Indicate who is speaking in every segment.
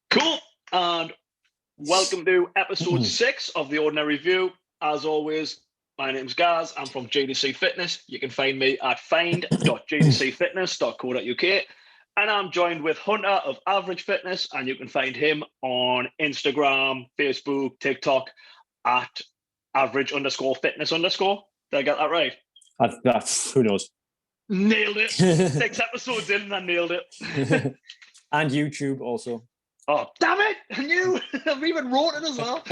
Speaker 1: Cool. And welcome to episode 6 of The Ordinary View. As always, my name's Gaz. I'm from JDC Fitness. You can find me at find.jdcfitness.co.uk. And I'm joined with Hunter of Average Fitness, and you can find him on Instagram, Facebook, TikTok at average_fitness_. Did I get that right?
Speaker 2: That's who knows.
Speaker 1: Nailed it. 6 episodes in and I nailed it.
Speaker 2: And YouTube also.
Speaker 1: Oh, damn it! I knew. I've even wrote it as well.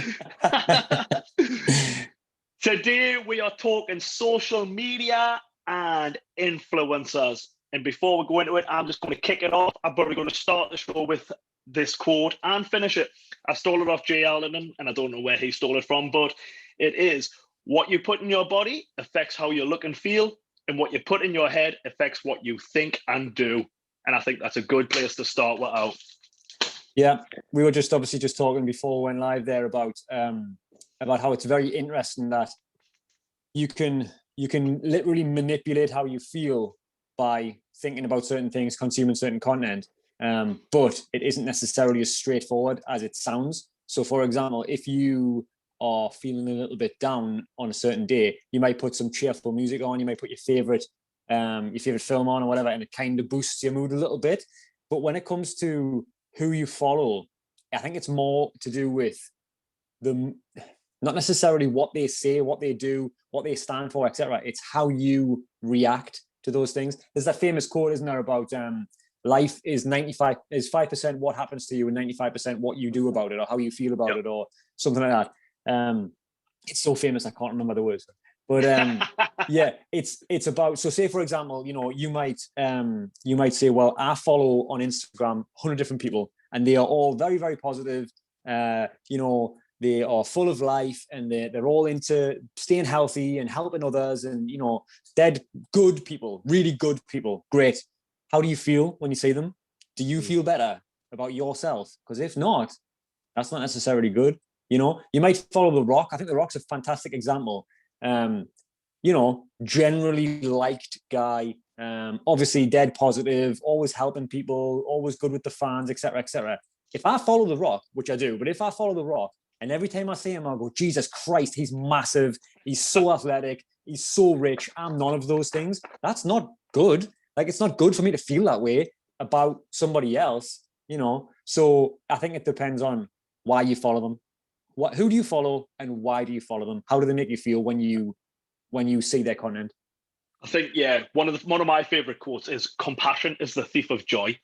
Speaker 1: Today, we are talking social media and influencers. And before we go into it, I'm just going to kick it off. I'm probably going to start the show with this quote and finish it. I stole it off Jay Allen, and I don't know where he stole it from, but it is, what you put in your body affects how you look and feel, and what you put in your head affects what you think and do. And I think that's a good place to start with out.
Speaker 2: Yeah, we were just talking before we went live there about how it's very interesting that you can literally manipulate how you feel by thinking about certain things, consuming certain content, but it isn't necessarily as straightforward as it sounds. So, for example, if you are feeling a little bit down on a certain day, you might put some cheerful music on, you might put your favorite film on or whatever, and it kind of boosts your mood a little bit. But when it comes to who you follow, I think it's more to do with them, not necessarily what they say, what they do, what they stand for, etc. It's how you react to those things. There's that famous quote, isn't there, about life is 5% what happens to you and 95% what you do about it, or how you feel about it, or something like that. It's so famous I can't remember the words. But yeah, it's about, so say for example, you might say, well, I follow on Instagram 100 different people, and they are all very, very positive. They are full of life, and they're all into staying healthy and helping others, and they're good people, really good people. Great. How do you feel when you see them? Do you feel better about yourself? Because if not, that's not necessarily good. You might follow The Rock. I think The Rock's a fantastic example. Generally liked guy, obviously dead positive, always helping people, always good with the fans, etc., etc. If I follow The Rock, which I do, but if I follow The Rock and every time I see him, I'll go, Jesus Christ, he's massive, he's so athletic, he's so rich, I'm none of those things. That's not good. Like, it's not good for me to feel that way about somebody else, So I think it depends on why you follow them. Who do you follow and why do you follow them? How do they make you feel when you see their content?
Speaker 1: I think, one of my favorite quotes is, compassion is the thief of joy.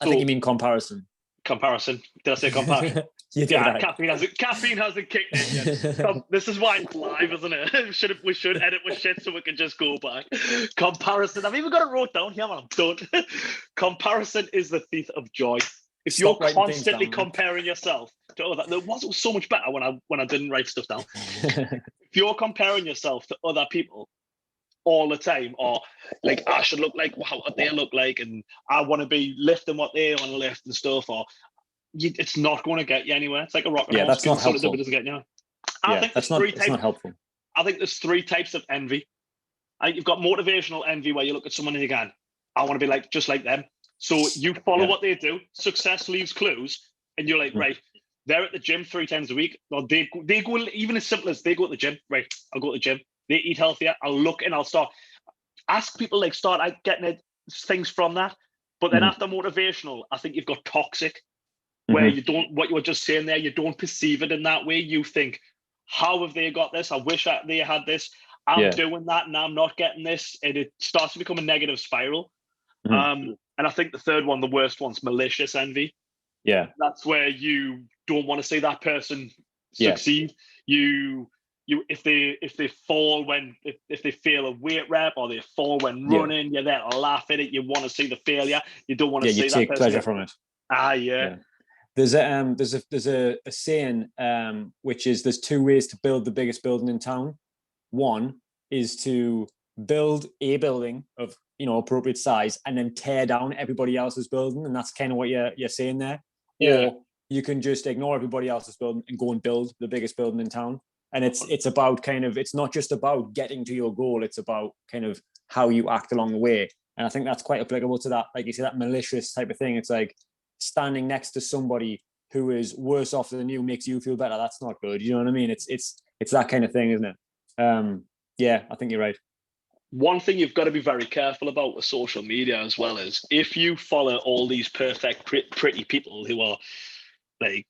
Speaker 2: I think you mean comparison.
Speaker 1: Comparison. Did I say compassion?
Speaker 2: Yeah,
Speaker 1: caffeine hasn't kicked in yet. This is why it's live, isn't it? We should edit with shit so we can just go back. Comparison. I've even got it wrote down here, man. I'm done. Comparison is the thief of joy. If you're constantly comparing yourself to other, there wasn't so much better when I didn't write stuff down. If you're comparing yourself to other people all the time, or like, I should look like what they look like, and I want to be lifting what they want to lift and stuff, or it's not going to get you anywhere. It's like a rocket.
Speaker 2: Yeah, that's not helpful.
Speaker 1: It doesn't get you.
Speaker 2: It's not helpful.
Speaker 1: I think there's 3 types of envy. You've got motivational envy, where you look at someone and you go, I want to be just like them. So you follow what they do. Success leaves clues, and you're like, right, they're at the gym 3 times a week. Or they go, even as simple as they go to the gym. Right, I'll go to the gym. They eat healthier. I'll look and I'll start. Ask people, start getting things from that. But then after motivational, I think you've got toxic, where you don't, what you were just saying there, you don't perceive it in that way. You think, how have they got this? I wish they had this. I'm doing that and I'm not getting this. And it starts to become a negative spiral. And I think the third one, the worst one's malicious envy.
Speaker 2: Yeah.
Speaker 1: That's where you don't want to see that person succeed. If they fall if they fail a weight rep, or they fall when running, you're there to laugh at it. You want to see the failure. You don't want to see that person.
Speaker 2: You take pleasure from it.
Speaker 1: Yeah.
Speaker 2: There's a saying, which is, there's 2 ways to build the biggest building in town. One is to build a building of appropriate size, and then tear down everybody else's building, and that's kind of what you're saying there. Or you can just ignore everybody else's building and go and build the biggest building in town. And it's about it's not just about getting to your goal, it's about kind of how you act along the way. And I think that's quite applicable to that, like you say, that malicious type of thing. It's like, standing next to somebody who is worse off than you makes you feel better. That's not good. You know what I mean? It's that kind of thing, isn't it? Yeah, I think you're right.
Speaker 1: One thing you've got to be very careful about with social media as well is if you follow all these perfect, pretty people who are like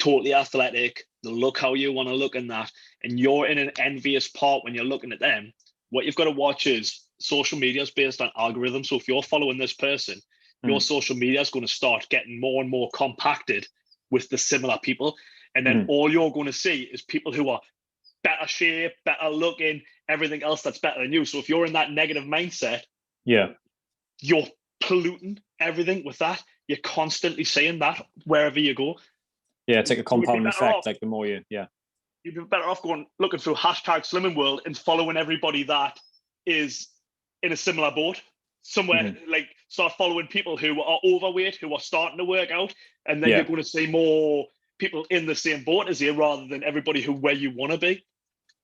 Speaker 1: totally athletic, they look how you want to look in that, and you're in an envious part when you're looking at them, what you've got to watch is social media is based on algorithms. So if you're following this person, your social media is going to start getting more and more compacted with the similar people. And then all you're going to see is people who are better shape, better looking, everything else that's better than you. So if you're in that negative mindset,
Speaker 2: yeah,
Speaker 1: you're polluting everything with that. You're constantly saying that wherever you go.
Speaker 2: Yeah, it's like a compound effect. Like the more you,
Speaker 1: you'd be better off going looking through hashtag Slimming World and following everybody that is in a similar boat somewhere. Like start following people who are overweight, who are starting to work out, and then you're going to see more people in the same boat as you rather than everybody where you want to be.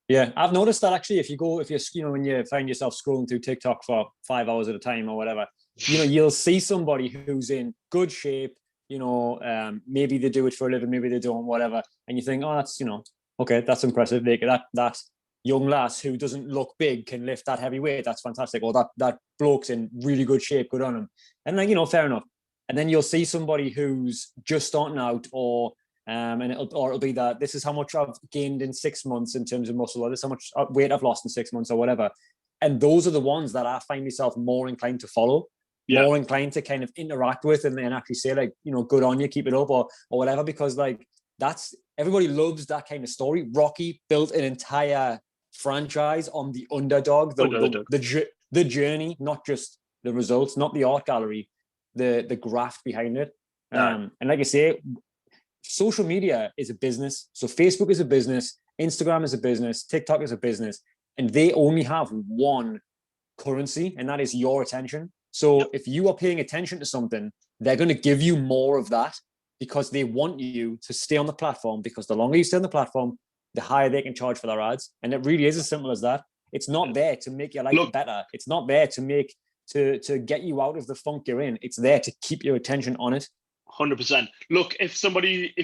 Speaker 2: Yeah, I've noticed that actually. If you're when you find yourself scrolling through TikTok for 5 hours at a time or whatever, you'll see somebody who's in good shape. Maybe they do it for a living, maybe they don't, whatever, and you think, oh, that's okay, that's impressive. Like that young lass who doesn't look big can lift that heavy weight. That's fantastic. Or that bloke's in really good shape. Good on him. And then fair enough. And then you'll see somebody who's just starting out, or it'll be that this is how much I've gained in 6 months in terms of muscle, or this is how much weight I've lost in 6 months, or whatever. And those are the ones that I find myself more inclined to follow, more inclined to kind of interact with, and actually say like, good on you, keep it up, or whatever, because like that's everybody loves that kind of story. Rocky built an entire franchise on the underdog, the journey, not just the results, not the art gallery, the graft behind it. And like I say, social media is a business. So Facebook is a business, Instagram is a business, TikTok is a business, and they only have one currency, and that is your attention. So if you are paying attention to something, they're going to give you more of that because they want you to stay on the platform, because the longer you stay on the platform, the higher they can charge for their ads. And it really is as simple as that. It's not there to make your life better. It's not there to get you out of the funk you're in. It's there to keep your attention on it.
Speaker 1: 100%. Look, if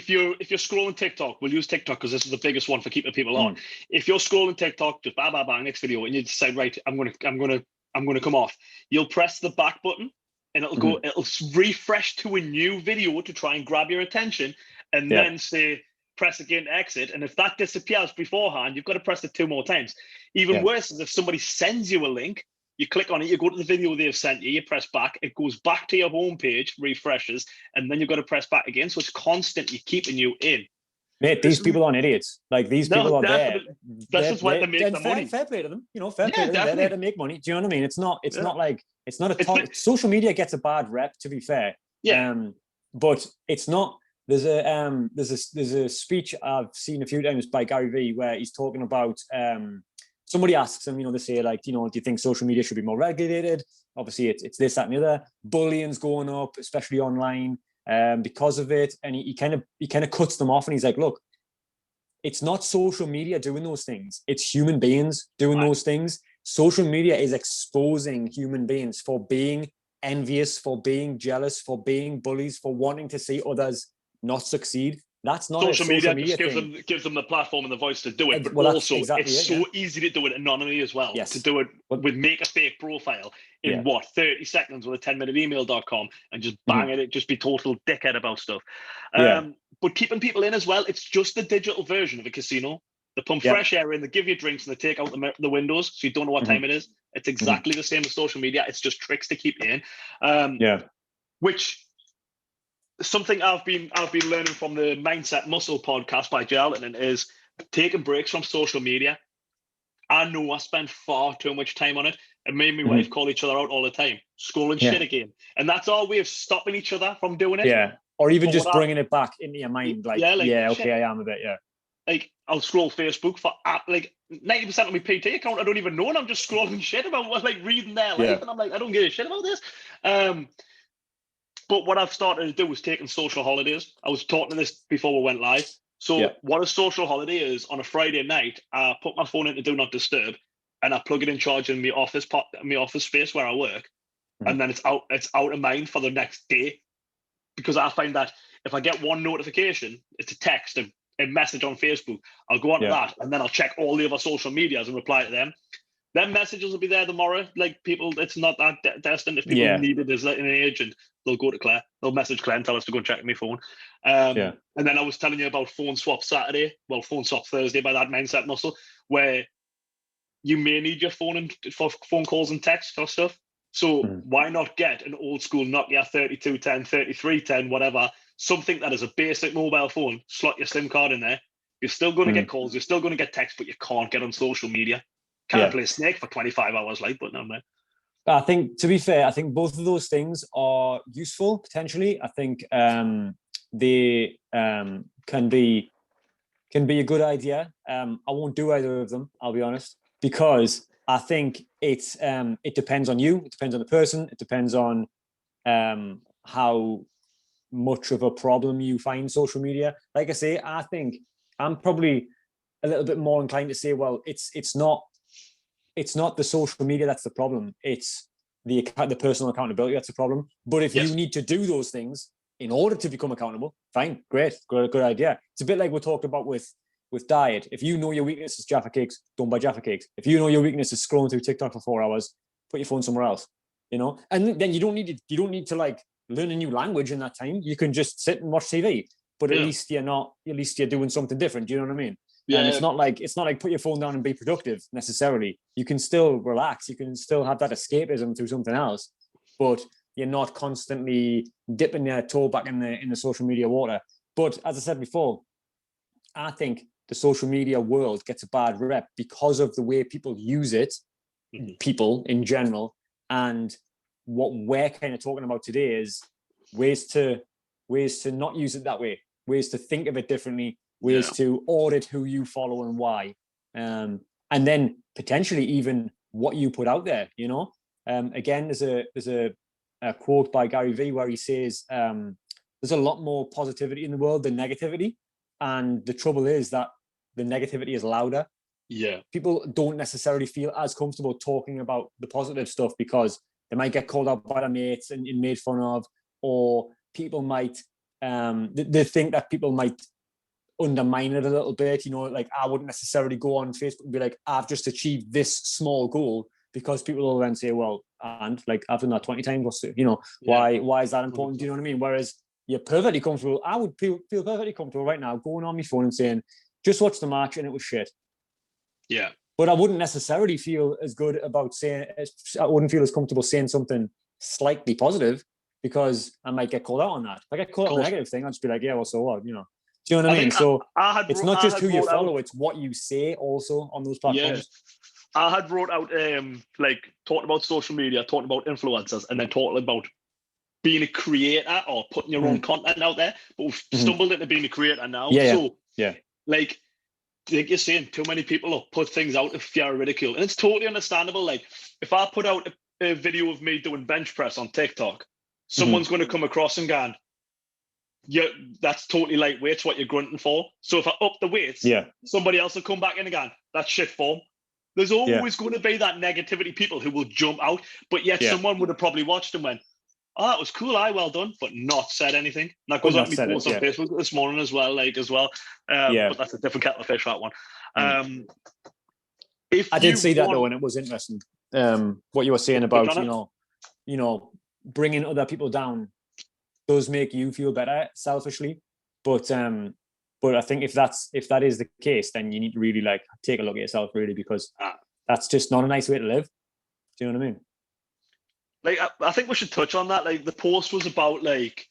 Speaker 1: you're scrolling TikTok, we'll use TikTok because this is the biggest one for keeping people on. If you're scrolling TikTok, just bang, bang, bang, next video, and you decide, right, I'm gonna come off. You'll press the back button, and it'll refresh to a new video to try and grab your attention, and then say press again to exit. And if that disappears beforehand, you've got to press it 2 more times. Even worse is if somebody sends you a link. You click on it, you go to the video they've sent you, you press back, it goes back to your home page, refreshes, and then you've got to press back again. So it's constantly keeping you in.
Speaker 2: Mate, these people aren't idiots. Like, these people are there.
Speaker 1: This is why they make the money.
Speaker 2: Fair play to them. Fair play to them. They're there to make money. Do you know what I mean? It's not a social media gets a bad rep, to be fair.
Speaker 1: Yeah.
Speaker 2: But it's not. There's a speech I've seen a few times by Gary Vee where he's talking about somebody asks him, they say like, do you think social media should be more regulated? Obviously, it's this, that, and the other. Bullying's going up, especially online, because of it. And he kind of cuts them off, and he's like, look, it's not social media doing those things. It's human beings doing those things. Social media is exposing human beings for being envious, for being jealous, for being bullies, for wanting to see others not succeed. That's not
Speaker 1: social media just
Speaker 2: thing.
Speaker 1: gives them the platform and the voice to do it. But
Speaker 2: also,
Speaker 1: it's so easy to do it anonymously as well.
Speaker 2: Yes.
Speaker 1: To do it with make a fake profile in 30 seconds with a 10-minute email.com and just bang it, just be total dickhead about stuff. But keeping people in as well, it's just the digital version of a casino. They pump fresh air in, they give you drinks, and they take out the windows so you don't know what time it is. It's exactly the same as social media. It's just tricks to keep you in. Which something I've been learning from the Mindset Muscle podcast by Geraldton is taking breaks from social media. I know I spend far too much time on it, and me and my wife call each other out all the time, scrolling shit again. And that's our way of stopping each other from doing it.
Speaker 2: Yeah. Or even just bringing it back into your mind. Like, okay, I am a bit,
Speaker 1: Like, I'll scroll Facebook for like 90% of my PT account I don't even know, and I'm just scrolling shit about like reading their life, and I'm like, I don't give a shit about this. But what I've started to do is taking social holidays. I was talking to this before we went live. So what a social holiday is, on a Friday night, I put my phone into Do Not Disturb, and I plug it in charge in my office space where I work, and then it's out of mind for the next day. because I find that if I get one notification, it's a text, a message on Facebook, I'll go on to that, and then I'll check all the other social medias and reply to them. Them messages will be there tomorrow. Like, people, it's not that destined. If people need it as an agent, they'll go to Claire. They'll message Claire and tell us to go and check my phone. And then I was telling you about phone swap Saturday. Well, phone swap Thursday by that mindset muscle, where you may need your phone for phone calls and text or stuff. So why not get an old school Nokia 3210, 3310, whatever, something that is a basic mobile phone, slot your SIM card in there. You're still going to get calls, you're still going to get text, but you can't get on social media. Can't play Snake for 25 hours, like, but no, man.
Speaker 2: I think, to be fair, I think both of those things are useful, potentially. I think they can be a good idea. I won't do either of them, I'll be honest, because I think it depends on you, it depends on the person, it depends on how much of a problem you find social media. Like I say, I think I'm probably a little bit more inclined to say, well, it's not the social media that's the problem. It's the personal accountability that's the problem. But if you need to do those things in order to become accountable, fine, great, good idea. It's a bit like we talked about with diet. If you know your weakness is Jaffa Cakes, don't buy Jaffa Cakes. If you know your weakness is scrolling through TikTok for 4 hours, put your phone somewhere else. And then you don't need to like learn a new language in that time. You can just sit and watch TV. But at least you're doing something different. Do you know what I mean? Yeah. And it's not like put your phone down and be productive necessarily. You can still relax. You can still have that escapism through something else, but you're not constantly dipping your toe back in the social media water. But as I said before, I think the social media world gets a bad rep because of the way people use it, people in general. And what we're kind of talking about today is ways to not use it that way, ways to think of it differently, ways to audit who you follow and why, and then potentially even what you put out there. Again, there's a quote by Gary Vee where he says there's a lot more positivity in the world than negativity, and the trouble is that the negativity is louder. People don't necessarily feel as comfortable talking about the positive stuff because they might get called out by their mates and made fun of, or people might they think that people might undermine it a little bit. Like, I wouldn't necessarily go on Facebook and be like, I've just achieved this small goal, because people will then say, well, and like, I've done that 20 times. Why is that important? Do you know what I mean? Whereas you're perfectly comfortable. I would feel perfectly comfortable right now going on my phone and saying, just watch the match and it was shit.
Speaker 1: Yeah.
Speaker 2: But I wouldn't necessarily feel as good about I wouldn't feel as comfortable saying something slightly positive, because I might get called out on that. If I get called out on the negative thing, I'd just be like, yeah, well, so what? Do you know what I mean? So it's not just who you follow, it's what you say also on those platforms.
Speaker 1: I had wrote out like talking about social media, talking about influencers, and then talking about being a creator or putting your own content out there. But we've stumbled into being a creator now. Like you're saying, too many people will put things out of fear of ridicule. And it's totally understandable. Like, if I put out a video of me doing bench press on TikTok, someone's going to come across and go, yeah, that's totally lightweight. It's what you're grunting for. So if I up the weights, somebody else will come back in again. That's shit form. There's always going to be that negativity people who will jump out, but yet someone would have probably watched and went, oh, that was cool, well done, but not said anything. And that goes on to me post on Facebook this morning as well, but that's a different kettle of fish, that one.
Speaker 2: I did see that though, and it was interesting. What you were saying about, bringing other people down does make you feel better selfishly, but I think if that is the case, then you need to really like take a look at yourself, really, because that's just not a nice way to live. Do you know what I mean?
Speaker 1: Like, I think we should touch on that. Like, the post was about, like,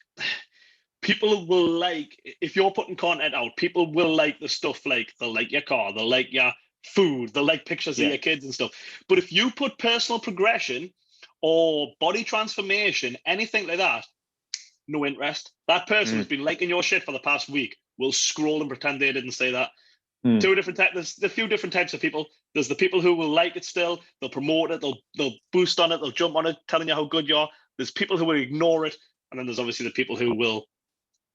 Speaker 1: people will like, if you're putting content out, people will like the stuff, like, they'll like your car, they'll like your food, they'll like pictures of your kids and stuff. But if you put personal progression or body transformation, anything like that, no interest. That person who's been liking your shit for the past week will scroll and pretend they didn't say that. There's a few different types of people. There's the people who will like it still, they'll promote it, they'll boost on it, they'll jump on it, telling you how good you are. There's people who will ignore it, and then there's obviously the people who will.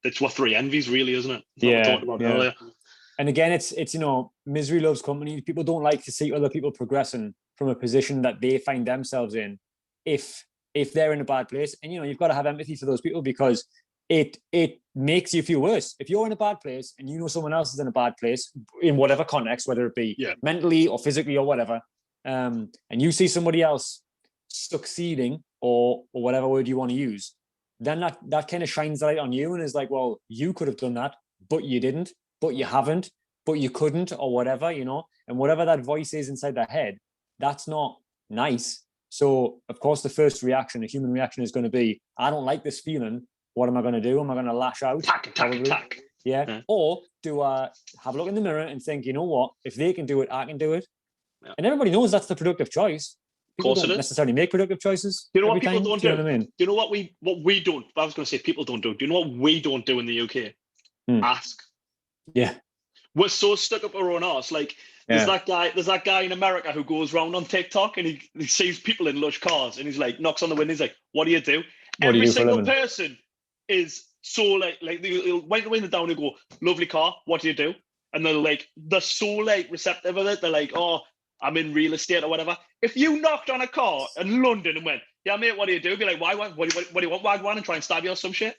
Speaker 1: It's what three envies, really, isn't it? What we talked about earlier.
Speaker 2: And again, it's misery loves company. People don't like to see other people progressing from a position that they find themselves in, if they're in a bad place. And you've got to have empathy for those people, because it makes you feel worse. If you're in a bad place and you know someone else is in a bad place in whatever context, whether it be mentally or physically or whatever, and you see somebody else succeeding or whatever word you want to use, then that kind of shines light on you and is like, well, you could have done that, but you didn't, but you haven't, but you couldn't, or whatever, you know, and whatever that voice is inside their head, that's not nice. So of course, the first reaction, the human reaction, is going to be, I don't like this feeling. What am I going to do? Am I going to lash out?
Speaker 1: Attack.
Speaker 2: Yeah. Or do I have a look in the mirror and think, you know what? If they can do it, I can do it. Yeah. And everybody knows that's the productive choice. People don't necessarily make productive choices.
Speaker 1: Do you know what people don't do?
Speaker 2: You know what I mean?
Speaker 1: Do you know what we don't? I was going to say people don't do. Do you know what we don't do in the UK? Ask.
Speaker 2: Yeah.
Speaker 1: We're so stuck up our own arse. Like there's that guy in America who goes around on TikTok and he sees people in lush cars and he's like knocks on the window. He's like, "What do you do?" Every single person is so like they'll wait down and go, "Lovely car. What do you do?" And they're so like receptive of it. They're like, "Oh, I'm in real estate or whatever." If you knocked on a car in London and went, "Yeah, mate, what do you do?" Be like, "Why? What do you want? Wagwan?" and try and stab you or some shit.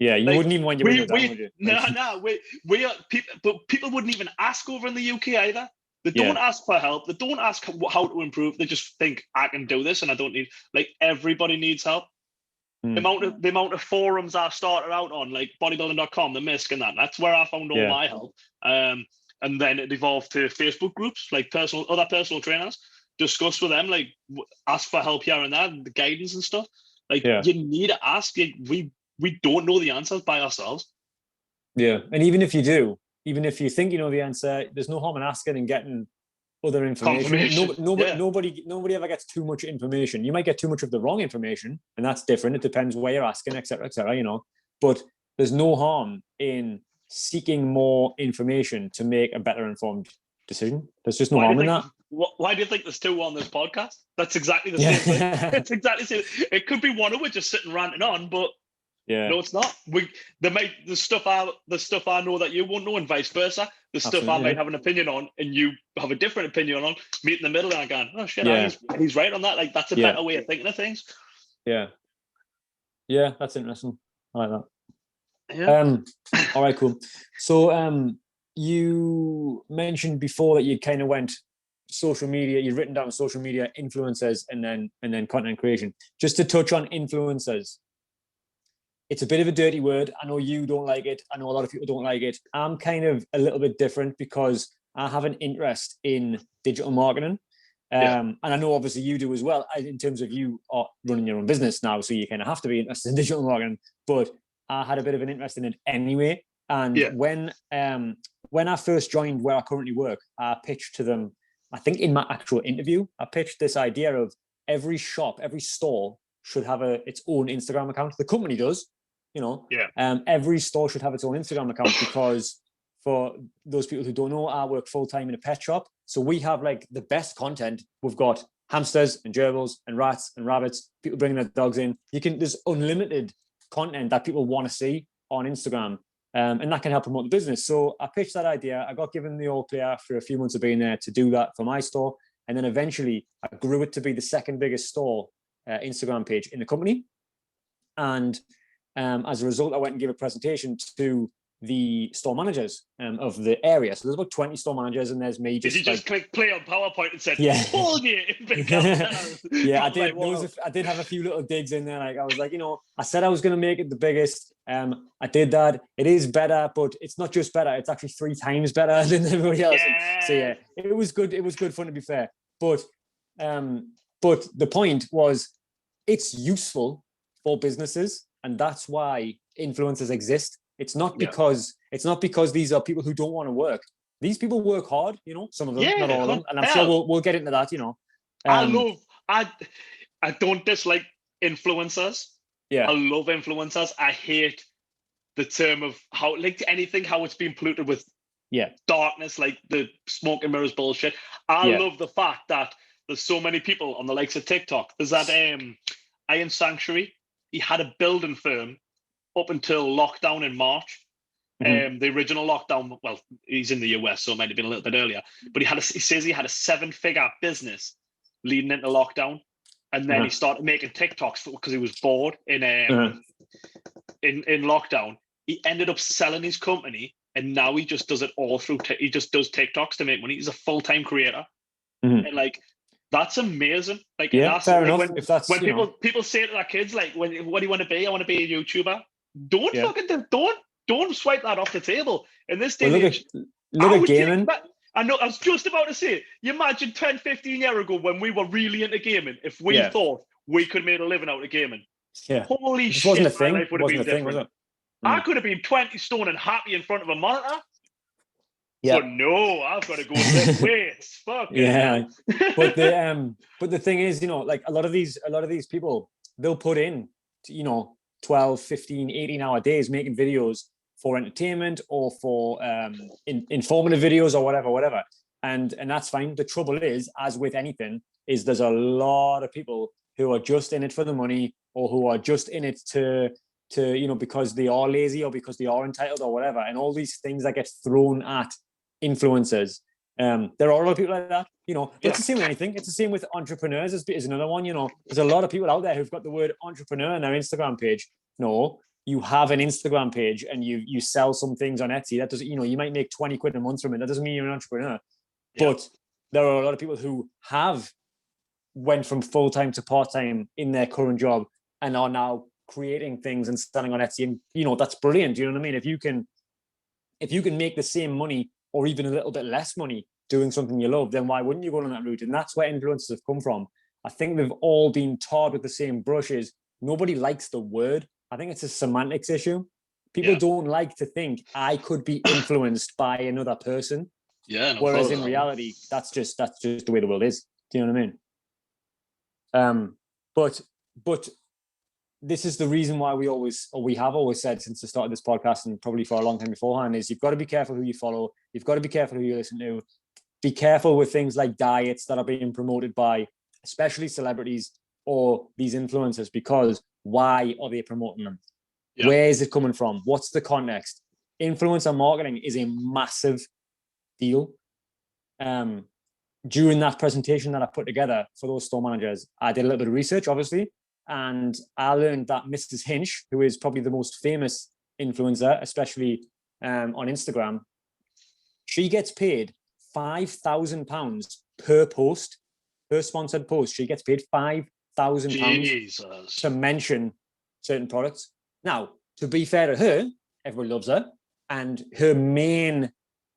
Speaker 2: Yeah, you wouldn't even want your window down, would you?
Speaker 1: No, we are people, but people wouldn't even ask over in the UK either. They don't ask for help. They don't ask how to improve. They just think, I can do this and I don't need, like, everybody needs help. The amount of forums I started out on, like bodybuilding.com, the MISC and that's where I found all my help. And then it evolved to Facebook groups, like other personal trainers, discuss with them, like ask for help here and there, the guidance and stuff. Like you need to ask. We don't know the answers by ourselves.
Speaker 2: Yeah, and even if you do, even if you think you know the answer, there's no harm in asking and getting other information. Nobody ever gets too much information. You might get too much of the wrong information, and that's different. It depends where you're asking, etc., you know. But there's no harm in seeking more information to make a better informed decision. There's just no harm in that.
Speaker 1: Why do you think there's two on this podcast? That's exactly the same thing. It's exactly the same. It could be one of us just sitting ranting on, but no, it's not. The stuff I know that you won't know, and vice versa. The stuff I might have an opinion on, and you have a different opinion on. Meet in the middle, and I'm going, oh shit, he's right on that. Like that's a better way of thinking of things.
Speaker 2: Yeah, that's interesting. I like that.
Speaker 1: Yeah.
Speaker 2: All right, cool. So, you mentioned before that you kind of went social media. You'd written down social media influencers, and then content creation. Just to touch on influencers. It's a bit of a dirty word. I know you don't like it. I know a lot of people don't like it. I'm kind of a little bit different because I have an interest in digital marketing. And I know obviously you do as well, in terms of you are running your own business now. So you kind of have to be interested in digital marketing. But I had a bit of an interest in it anyway. And when I first joined where I currently work, I pitched to them, I think in my actual interview, I pitched this idea of every shop, every store should have its own Instagram account. The company does. You know, every store should have its own Instagram account because for those people who don't know, I work full-time in a pet shop. So we have like the best content. We've got hamsters and gerbils and rats and rabbits, people bringing their dogs in. There's unlimited content that people want to see on Instagram. And that can help promote the business. So I pitched that idea. I got given the all clear after a few months of being there to do that for my store. And then eventually I grew it to be the second biggest store Instagram page in the company. And as a result, I went and gave a presentation to the store managers of the area. So there's about 20 store managers, and there's me.
Speaker 1: Did you just click play on PowerPoint and said,
Speaker 2: hold
Speaker 1: it?
Speaker 2: I did. I did have a few little digs in there. Like I was like, I said I was going to make it the biggest. I did that. It is better, but it's not just better. It's actually 3 times better than everybody else.
Speaker 1: Yeah.
Speaker 2: So yeah, it was good. It was good fun, to be fair. But the point was, it's useful for businesses, and that's why influencers exist. It's not because these are people who don't want to work. These people work hard, some of them, not all of them. And I'm sure we'll get into that,
Speaker 1: I don't dislike influencers.
Speaker 2: Yeah.
Speaker 1: I love influencers. I hate the term of how it's been polluted with darkness, like the smoke and mirrors bullshit. I love the fact that there's so many people on the likes of TikTok. There's that Iron Sanctuary. He had a building firm up until lockdown in March. The original lockdown, well, he's in the US, so it might have been a little bit earlier. But he says he had a 7-figure business leading into lockdown. And then he started making TikToks because he was bored in in lockdown, he ended up selling his company, and now he just does it all through. He just does TikToks to make money. He's a full-time creator, and like that's amazing. Like, and
Speaker 2: Yeah,
Speaker 1: that's
Speaker 2: fair
Speaker 1: like
Speaker 2: enough. If that's,
Speaker 1: when
Speaker 2: you know,
Speaker 1: people say to their kids like, what do you want to be? I want to be a YouTuber. Don't
Speaker 2: Yeah.
Speaker 1: fucking don't swipe that off the table in this day
Speaker 2: well,
Speaker 1: and
Speaker 2: look
Speaker 1: age.
Speaker 2: at
Speaker 1: I would take
Speaker 2: gaming.
Speaker 1: that. I know. I was just about to say. You imagine 10, 15 years ago when we were really into gaming. If we
Speaker 2: Yeah.
Speaker 1: thought we could make a living out of gaming,
Speaker 2: Yeah,
Speaker 1: holy
Speaker 2: it just
Speaker 1: shit,
Speaker 2: wasn't a
Speaker 1: my
Speaker 2: thing.
Speaker 1: life
Speaker 2: It
Speaker 1: would have
Speaker 2: wasn't
Speaker 1: been
Speaker 2: a thing, was
Speaker 1: different.
Speaker 2: it?
Speaker 1: I could have been 20 stone and happy in front of a monitor.
Speaker 2: Yeah.
Speaker 1: But no, I've got to go to this weights. Fuck
Speaker 2: Yeah.
Speaker 1: it.
Speaker 2: But the thing is, you know, like a lot of these people, they'll put in, you know, 12, 15, 18-hour days making videos for entertainment or for informative videos or whatever. And that's fine. The trouble is, as with anything, is there's a lot of people who are just in it for the money, or who are just in it to you know, because they are lazy or because they are entitled or whatever. And all these things that get thrown at influencers. There are a lot of people like that, you know, but it's the same with anything. It's the same with entrepreneurs is another one, you know. There's a lot of people out there who've got the word entrepreneur on their Instagram page. No, you have an Instagram page and you sell some things on Etsy. That doesn't, you know, you might make 20 quid a month from it. That doesn't mean you're an entrepreneur.
Speaker 1: Yeah.
Speaker 2: But there are a lot of people who have went from full-time to part-time in their current job and are now creating things and selling on Etsy. And, you know, that's brilliant. You know what I mean? If you can make the same money or even a little bit less money doing something you love, then why wouldn't you go on that route? And that's where influencers have come from. I think they've all been tarred with the same brushes. Nobody likes the word. I think it's a semantics issue. People don't like to think I could be influenced by another person.
Speaker 1: Yeah. No,
Speaker 2: whereas in reality, that's just the way the world is. Do you know what I mean? But this is the reason why we have always said since the start of this podcast, and probably for a long time beforehand, is you've got to be careful who you follow. You've got to be careful who you listen to. Be careful with things like diets that are being promoted by especially celebrities or these influencers, because why are they promoting them? Yeah. Where is it coming from? What's the context? Influencer marketing is a massive deal. During that presentation that I put together for those store managers, I did a little bit of research, obviously, and I learned that Mrs. Hinch, who is probably the most famous influencer, especially on Instagram, she gets paid £5,000 per post, per sponsored post. She gets paid £5,000 to mention certain products. Now, to be fair to her, everybody loves her, and her main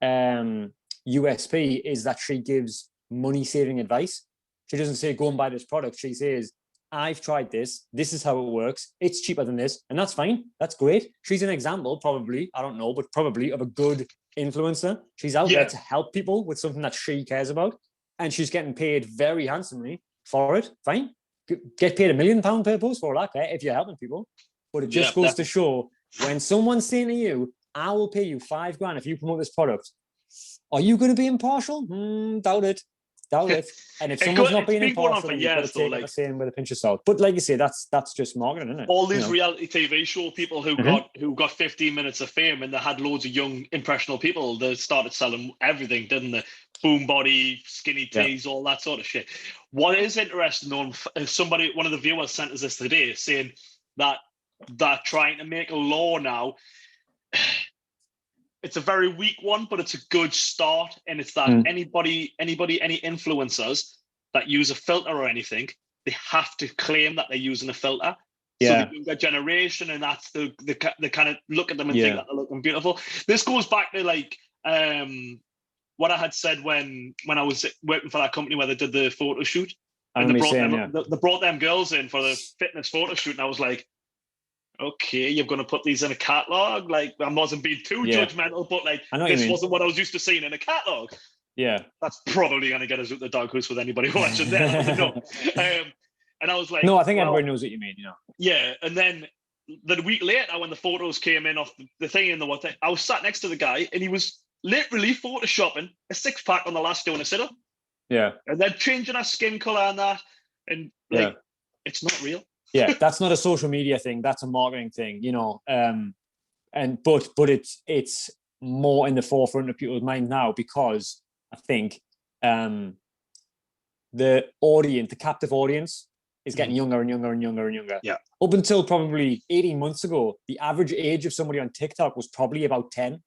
Speaker 2: USP is that she gives money-saving advice. She doesn't say, go and buy this product. She says, I've tried this. This is how it works. It's cheaper than this. And that's fine. That's great. She's an example, probably, I don't know, but probably of a good influencer. She's out there to help people with something that she cares about. And she's getting paid very handsomely for it. Fine. Get paid £1 million per post for that, if you're helping people. But it just goes to show, when someone's saying to you, I will pay you $5,000 if you promote this product, are you going to be impartial? Doubt it. And if someone's not being impartial, then you've got to take it the same with a pinch of salt. But like you say, that's just marketing, isn't it?
Speaker 1: All these reality TV show people who got 15 minutes of fame, and they had loads of young impressionable people. They started selling everything, didn't they? Boom body, skinny tees, all that sort of shit. What is interesting, though, one of the viewers sent us this today, saying that they're trying to make a law now. It's a very weak one, but it's a good start. And it's that any influencers that use a filter or anything, they have to claim that they're using a filter. So the younger generation, and that's the kind of look at them and think that they're looking beautiful. This goes back to like what I had said when I was working for that company where they did the photo shoot. And they brought them girls in for the fitness photo shoot. And I was like, okay, you're going to put these in a catalog. Like, I wasn't being too judgmental, but like, this wasn't what I was used to seeing in a catalog.
Speaker 2: Yeah,
Speaker 1: that's probably going to get us out the doghouse with anybody watching that. And I was like,
Speaker 2: no, I think everybody knows what you mean. You know.
Speaker 1: Yeah, and then the week later, when the photos came in off the thing and the what, I was sat next to the guy, and he was literally photoshopping a 6-pack on the last day on a sit-up.
Speaker 2: Yeah,
Speaker 1: and then changing our skin color and that, and like, it's not real.
Speaker 2: Yeah, that's not a social media thing. That's a marketing thing, you know. But it's more in the forefront of people's mind now, because I think the captive audience is getting younger and younger and younger and younger.
Speaker 1: Yeah.
Speaker 2: Up until probably 18 months ago, the average age of somebody on TikTok was probably about 10.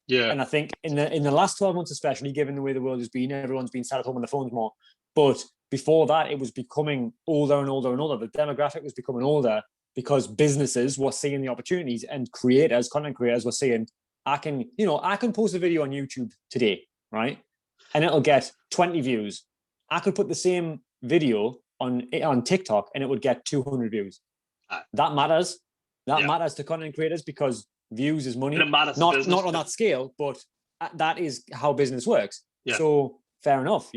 Speaker 1: Yeah.
Speaker 2: And I think in the last 12 months, especially given the way the world has been, everyone's been sat at home on the phones more. But before that, it was becoming older and older and older. The demographic was becoming older because businesses were seeing the opportunities, and creators, content creators were saying, I can post a video on YouTube today, right? And it'll get 20 views. I could put the same video on TikTok and it would get 200 views. That matters. That matters to content creators because views is money.
Speaker 1: And it matters to
Speaker 2: Not
Speaker 1: business.
Speaker 2: on that scale, but that is how business works.
Speaker 1: Yeah.
Speaker 2: So fair enough,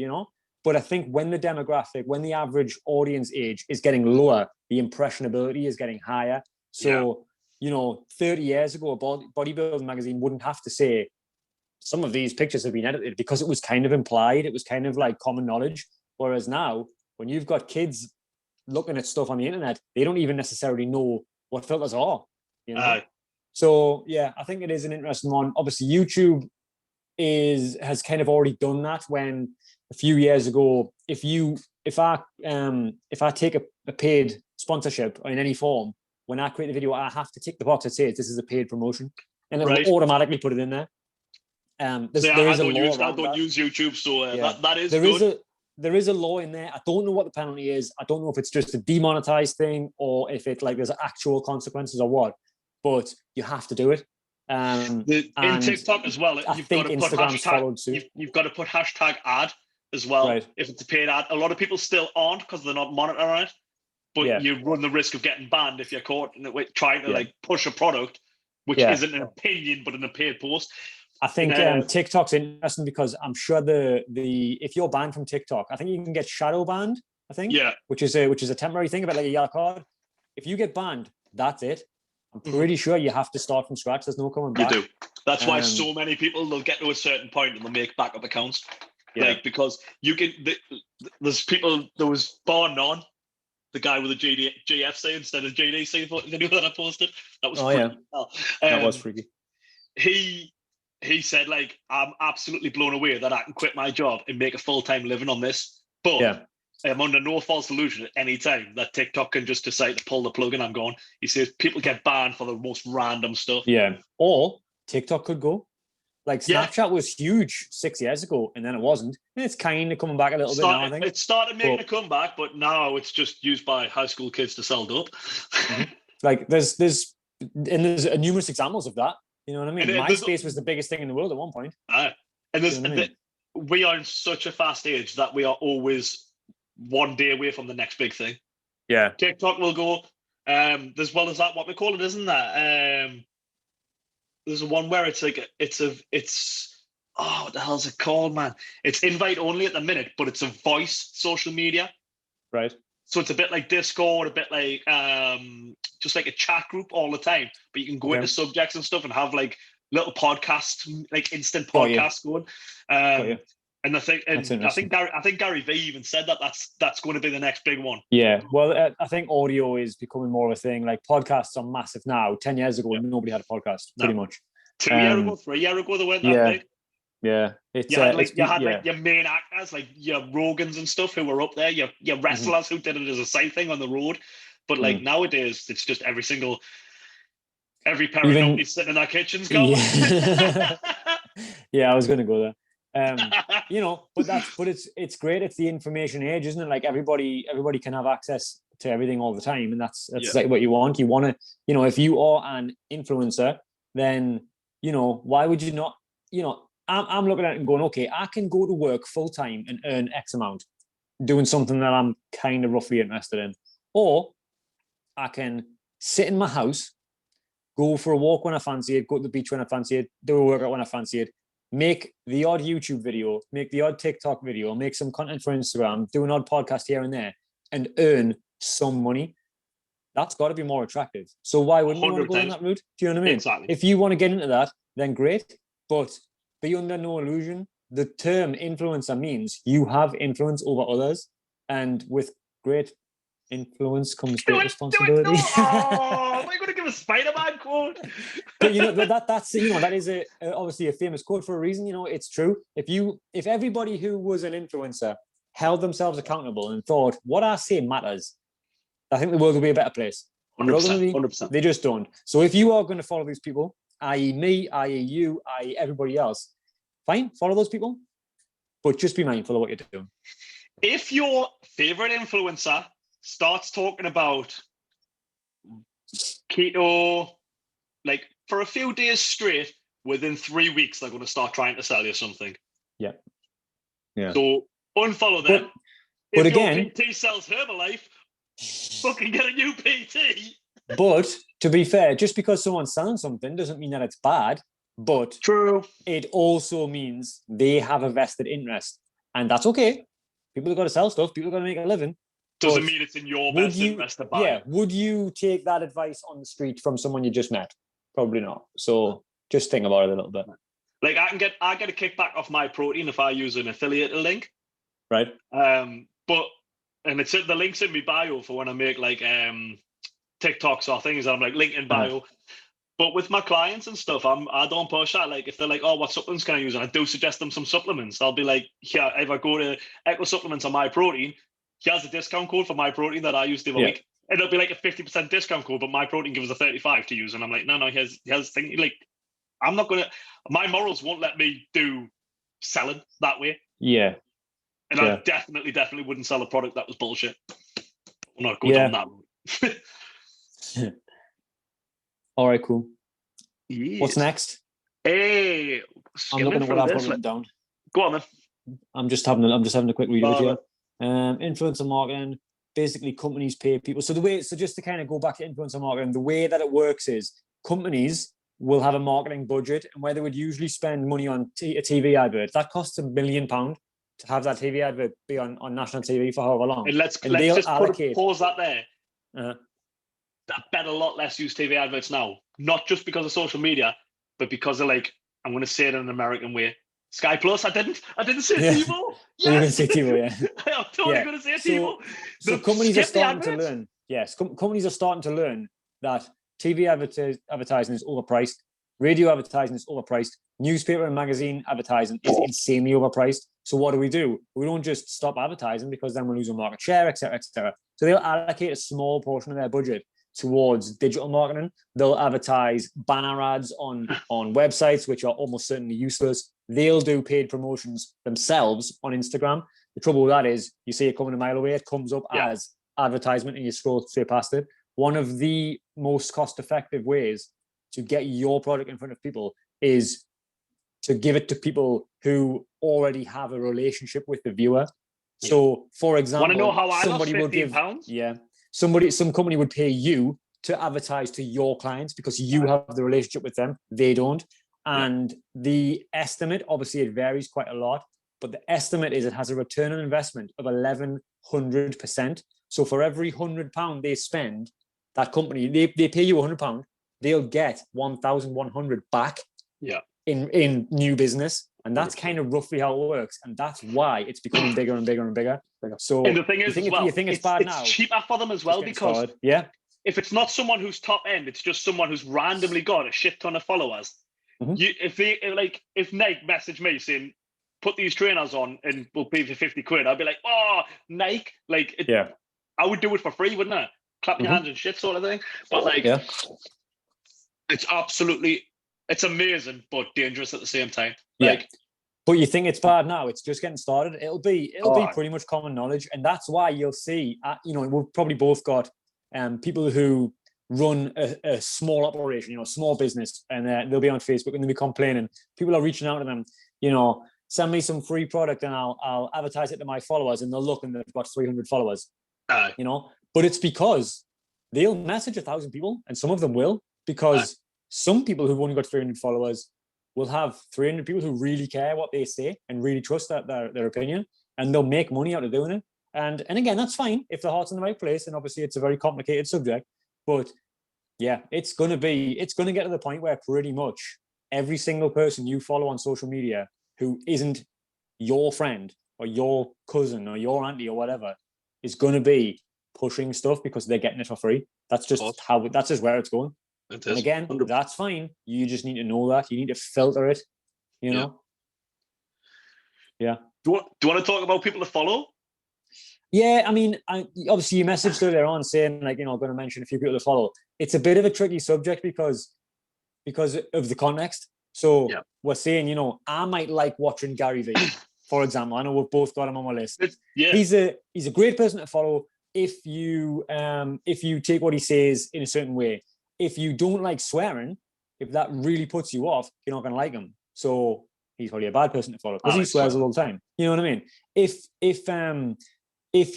Speaker 2: But I think when the average audience age is getting lower, the impressionability is getting higher. So, 30 years ago, a bodybuilding magazine wouldn't have to say some of these pictures have been edited because it was kind of implied. It was kind of like common knowledge. Whereas now, when you've got kids looking at stuff on the internet, they don't even necessarily know what filters are, So yeah, I think it is an interesting one. Obviously, YouTube has kind of already done that. When a few years ago, if I take a paid sponsorship in any form, when I create a video, I have to tick the box that says this is a paid promotion, and it will automatically put it in there.
Speaker 1: I don't use YouTube, so that is good.
Speaker 2: There is a law in there. I don't know what the penalty is. I don't know if it's just a demonetized thing or if it's like there's actual consequences or what. But you have to do it.
Speaker 1: In TikTok as well, you've got to put hashtag ad as well.
Speaker 2: Right.
Speaker 1: If it's a paid ad, a lot of people still aren't because they're not monitoring it. But you run the risk of getting banned if you're caught trying to push a product, which isn't an opinion but in a paid post.
Speaker 2: I think TikTok's interesting because I'm sure if you're banned from TikTok, I think you can get shadow banned. I think, which is a temporary thing, about like a yellow card. If you get banned, that's it. I'm pretty sure you have to start from scratch. There's no coming back.
Speaker 1: You do. That's why so many people, they'll get to a certain point and they'll make backup accounts. Because you can. There's people. There was Bar None, the guy with the GFC instead of JDC video that I posted. That was freaky.
Speaker 2: That was freaky.
Speaker 1: He said, I'm absolutely blown away that I can quit my job and make a full-time living on this. But I'm under no false illusion at any time that TikTok can just decide to pull the plug and I'm gone. He says people get banned for the most random stuff.
Speaker 2: Yeah. Or TikTok could go. Snapchat was huge 6 years ago and then it wasn't. And it's kind of coming back a little bit now, I think.
Speaker 1: It started making a comeback, but now it's just used by high school kids to sell dope.
Speaker 2: There's numerous examples of that. You know what I mean? MySpace was the biggest thing in the world at one point.
Speaker 1: We are in such a fast age that we are always one day away from the next big thing.
Speaker 2: Yeah.
Speaker 1: TikTok will go. As well as that, what we call it, isn't that? There's one where it's what the hell's it called, man? It's invite only at the minute, but it's a voice social media.
Speaker 2: Right.
Speaker 1: So it's a bit like Discord, a bit like just like a chat group all the time. But you can go into subjects and stuff and have little podcasts, instant podcasts going. And I think Gary Vee even said that's going to be the next big one.
Speaker 2: Yeah, well, I think audio is becoming more of a thing. Podcasts are massive now. 10 years ago, nobody had a podcast, pretty much.
Speaker 1: 2 years ago, 3 years ago, they weren't that big.
Speaker 2: Yeah,
Speaker 1: you had your main actors, like your Rogans and stuff, who were up there. Your wrestlers who did it as a side thing on the road. But nowadays, it's just every parent nobody's sitting in their kitchens going.
Speaker 2: Yeah, I was going to go there. But it's great. It's the information age, isn't it? Everybody can have access to everything all the time, and that's what you want. You want to, if you are an influencer, then why would you not? I'm looking at it and going, okay, I can go to work full time and earn X amount doing something that I'm kind of roughly interested in, or I can sit in my house, go for a walk when I fancy it, go to the beach when I fancy it, do a workout when I fancy it. Make the odd YouTube video, make the odd TikTok video, make some content for Instagram, do an odd podcast here and there, and earn some money. That's got to be more attractive. So why wouldn't you want to go down that route? Do you know what I mean?
Speaker 1: Exactly.
Speaker 2: If you want to get into that, then great. But be under no illusion. The term influencer means you have influence over others. And with great influence comes great responsibility.
Speaker 1: Am I going to give a Spider-Man quote?
Speaker 2: But that is obviously a famous quote for a reason. It's true. If everybody who was an influencer held themselves accountable and thought what I say matters, I think the world will be a better place. But
Speaker 1: 100%.
Speaker 2: ultimately,
Speaker 1: 100%.
Speaker 2: they just don't. So if you are going to follow these people, i.e. me, i.e. you, i.e. everybody else, fine, follow those people, but just be mindful of what you're doing.
Speaker 1: If your favorite influencer starts talking about keto, like for a few days straight, within 3 weeks, they're going to start trying to sell you something.
Speaker 2: Yeah. Yeah.
Speaker 1: So unfollow them.
Speaker 2: But
Speaker 1: if
Speaker 2: again,
Speaker 1: your PT sells Herbalife, fucking get a new PT.
Speaker 2: But to be fair, just because someone's selling something doesn't mean that it's bad. But
Speaker 1: True.
Speaker 2: It also means they have a vested interest, and that's okay. People have got to sell stuff. People have got to make a living.
Speaker 1: Doesn't mean it's in your best interest to buy.
Speaker 2: Yeah. Would you take that advice on the street from someone you just met? Probably not. So just think about it a little bit.
Speaker 1: Like I get a kickback off my protein if I use an affiliate link.
Speaker 2: Right.
Speaker 1: But it's the link's in my bio for when I make like TikToks or things. I'm like link in bio. But with my clients and stuff, I don't push that. Like if they're like, oh, what supplements can I use? And I do suggest them some supplements. I'll be like, yeah, if I go to Echo Supplements on My Protein, here's a discount code for My Protein that I use the other week. And it'll be like a 50% discount code, but My Protein gives us a 35 to use. And I'm like, no, here's the thing. Like, I'm not gonna. My morals won't let me do selling that way.
Speaker 2: Yeah.
Speaker 1: And I definitely wouldn't sell a product that was bullshit. I'm not going down that route.
Speaker 2: All right, cool.
Speaker 1: Yes.
Speaker 2: What's next?
Speaker 1: Hey,
Speaker 2: I'm looking at what I've got written down.
Speaker 1: Go on then.
Speaker 2: I'm just having a quick read of it here. Influencer marketing, basically companies pay people. So just to kind of go back to influencer marketing, the way that it works is companies will have a marketing budget, and where they would usually spend money on a TV advert, that costs £1 million to have that TV advert be on national TV for however long.
Speaker 1: And let's just pause that there. I bet a lot less use TV adverts now, not just because of social media, but because of like, I'm going to say it in an American way, Sky Plus. I didn't say TiVo. Yes.
Speaker 2: You're going to say TiVo, yeah.
Speaker 1: I'm totally going to say TiVo.
Speaker 2: So companies are starting to learn. Yes, companies are starting to learn that TV advertising is overpriced, radio advertising is overpriced, newspaper and magazine advertising is insanely overpriced. So what do? We don't just stop advertising because then we're losing market share, etc., etc. So they'll allocate a small portion of their budget towards digital marketing. They'll advertise banner ads on websites, which are almost certainly useless. They'll do paid promotions themselves on Instagram. The trouble with that is you see it coming a mile away, it comes up as advertisement and you scroll straight past it. One of the most cost-effective ways to get your product in front of people is to give it to people who already have a relationship with the viewer. So, for example,
Speaker 1: want to know how I lost £15?
Speaker 2: Some company would pay you to advertise to your clients because you have the relationship with them, they don't. And the estimate, obviously it varies quite a lot, but the estimate is it has a return on investment of 1,100%. So for every £100 they spend, that company, they pay you £100, they'll get 1,100 back in new business. And that's kind of roughly how it works. And that's why it's becoming bigger and bigger and bigger. So
Speaker 1: and the thing is,
Speaker 2: you think it's bad now?
Speaker 1: It's cheaper for them as well because if it's not someone who's top end, it's just someone who's randomly got a shit ton of followers. If Nike messaged me saying, put these trainers on and we'll pay for 50 quid, I'd be like, oh, Nike. I would do it for free, wouldn't I? Clap your hands and shit sort of thing. But it's amazing, but dangerous at the same time.
Speaker 2: But you think it's bad now? It's just getting started. It'll be pretty much common knowledge, and that's why you'll see. We've probably both got people who run a small operation, small business, and they'll be on Facebook and they'll be complaining. People are reaching out to them, send me some free product and I'll advertise it to my followers, and they'll look and they've got 300 followers. But it's because they'll message 1,000 people, and some of them will, because some people who've only got 300 followers will have 300 people who really care what they say and really trust their opinion, and they'll make money out of doing it. And again, that's fine if the heart's in the right place, and obviously it's a very complicated subject, but it's going to get to the point where pretty much every single person you follow on social media who isn't your friend or your cousin or your auntie or whatever is going to be pushing stuff because they're getting it for free. That's just where it's going. And again, that's fine. You just need to know that. You need to filter it, know? Yeah.
Speaker 1: Do you want to talk about people to follow?
Speaker 2: Yeah, I mean, obviously you messaged earlier on saying like, I'm going to mention a few people to follow. It's a bit of a tricky subject because of the context. So
Speaker 1: Yeah.
Speaker 2: we're saying, I might like watching Gary Vee, for example. I know we've both got him on my list.
Speaker 1: Yeah.
Speaker 2: He's a great person to follow if you take what he says in a certain way. If you don't like swearing, if that really puts you off, you're not going to like him. So he's probably a bad person to follow because he swears all the time. You know what I mean? If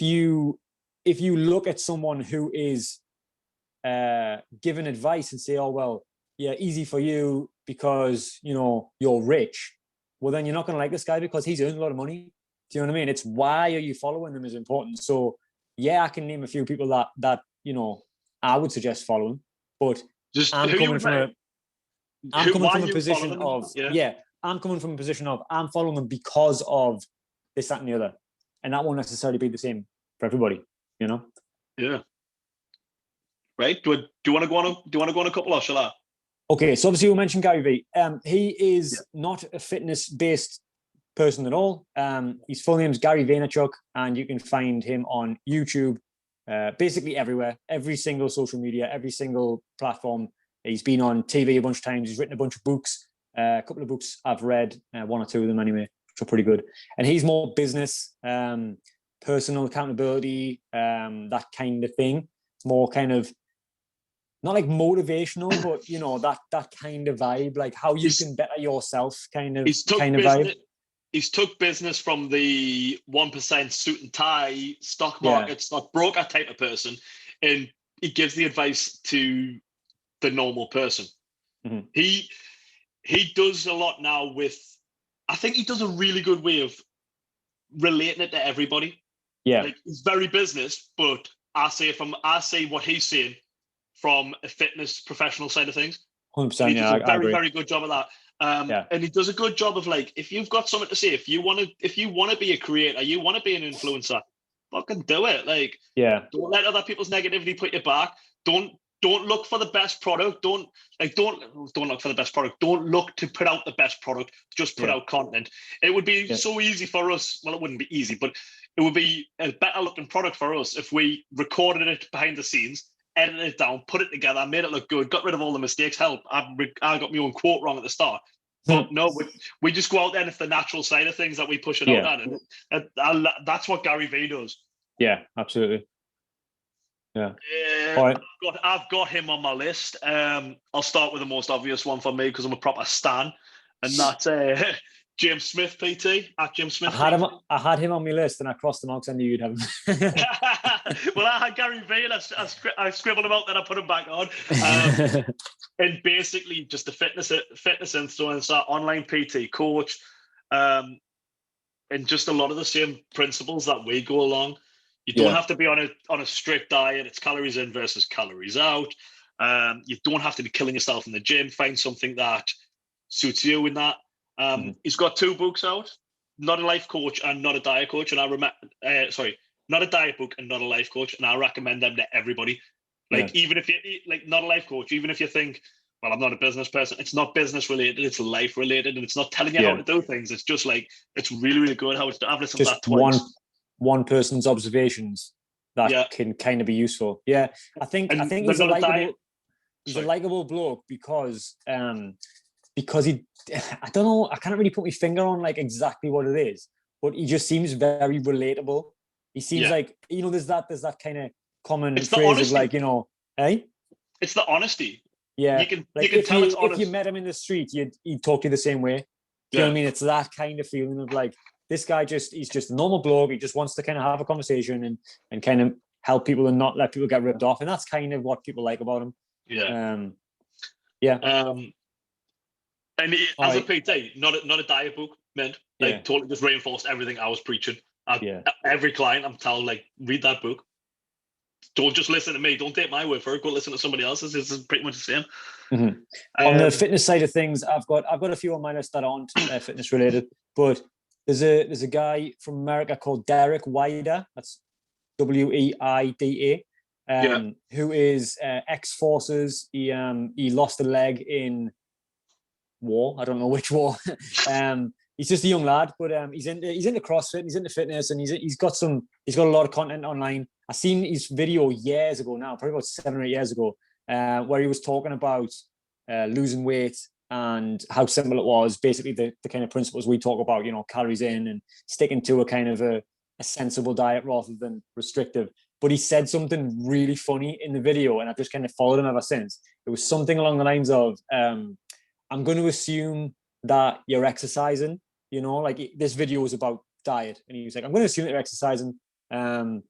Speaker 2: you look at someone who is giving advice and say, oh well, yeah, easy for you because you're rich, well then you're not going to like this guy because he's earned a lot of money. Do you know what I mean? It's why are you following them is important. So yeah, I can name a few people that I would suggest following, but I'm coming from a position of I'm coming from a position of I'm following them because of this, that, and the other, and that won't necessarily be the same for everybody.
Speaker 1: Yeah. Right. Do you want to go on a couple, or shall I?
Speaker 2: Okay, so obviously we mentioned Gary Vee. He is not a fitness-based person at all. His full name is Gary Vaynerchuk, and you can find him on YouTube, basically everywhere, every single social media, every single platform. He's been on TV a bunch of times. He's written a bunch of books. A couple of books I've read, one or two of them anyway, which are pretty good. And he's more business, personal accountability, that kind of thing. It's more kind of not like motivational, but that kind of vibe, like how you can better yourself kind of vibe.
Speaker 1: He's took business from the 1% suit and tie stock market, stockbroker type of person, and he gives the advice to the normal person.
Speaker 2: Mm-hmm.
Speaker 1: He does a lot now with, I think he does a really good way of relating it to everybody.
Speaker 2: Yeah,
Speaker 1: like it's very business, but I say what he's saying from a fitness professional side of things.
Speaker 2: 100%.
Speaker 1: He does a very, very good job of that. And he does a good job of like, if you've got something to say, if you want to be a creator, you want to be an influencer, fucking do it. Like, don't let other people's negativity put you back. Don't look for the best product. Don't look for the best product. Don't look to put out the best product. Just put out content. It would be so easy for us. Well, it wouldn't be easy, but it would be a better looking product for us if we recorded it behind the scenes, edited it down, put it together, made it look good, got rid of all the mistakes. Help, I got my own quote wrong at the start. But no, we just go out there and it's the natural side of things that we push it out at. And that's what Gary Vee does.
Speaker 2: Yeah, absolutely. Yeah.
Speaker 1: All right. I've got him on my list. I'll start with the most obvious one for me because I'm a proper stan, and that's James Smith, PT at James Smith.
Speaker 2: I had him on my list, and I crossed him out because I knew you'd have him.
Speaker 1: Well, I had Gary Vee, and I scribbled him out, then I put him back on. And basically, just a fitness influencer, online PT coach, and just a lot of the same principles that we go along. You don't have to be on a strict diet. It's calories in versus calories out. You don't have to be killing yourself in the gym. Find something that suits you in that. He's got 2 books out, Not a Life Coach and Not a Diet Coach. And Not a Diet Book and Not a Life Coach. And I recommend them to everybody. Even if you Not a Life Coach, even if you think, well, I'm not a business person, it's not business related, it's life related, and it's not telling you how to do things. It's just it's really, really good how it's done. I've listened to that twice.
Speaker 2: One person's observations that can kind of be useful. Yeah, I think he's a likable bloke because he, I don't know, I can't really put my finger on exactly what it is, but he just seems very relatable. He seems like, there's that kind of common phrase of
Speaker 1: it's the honesty.
Speaker 2: Yeah,
Speaker 1: you can tell it's honest.
Speaker 2: If you met him in the street, he'd talk to you the same way. Do you know what I mean? It's that kind of feeling of this guy he's just a normal bloke. He just wants to kind of have a conversation and kind of help people and not let people get ripped off. And that's kind of what people like about him.
Speaker 1: Yeah. And as a PT, not a diet book, man. Totally just reinforced everything I was preaching. Every client, I'm telling, read that book. Don't just listen to me. Don't take my word for it. Go listen to somebody else's. It's pretty much the same.
Speaker 2: Mm-hmm. On the fitness side of things, I've got a few on my list that aren't fitness related, but there's a guy from America called Derek Weida. That's Weida, who is ex-forces. He lost a leg in war. I don't know which war. he's just a young lad, but he's into CrossFit, he's into fitness, and he's got a lot of content online. I seen his video years ago now, probably about 7 or 8 years ago, where he was talking about losing weight and how simple it was. Basically, the kind of principles we talk about, calories in and sticking to a kind of a sensible diet rather than restrictive. But he said something really funny in the video, and I've just kind of followed him ever since. It was something along the lines of, I'm going to assume that you're exercising, like this video was about diet. And he was like, I'm going to assume that you're exercising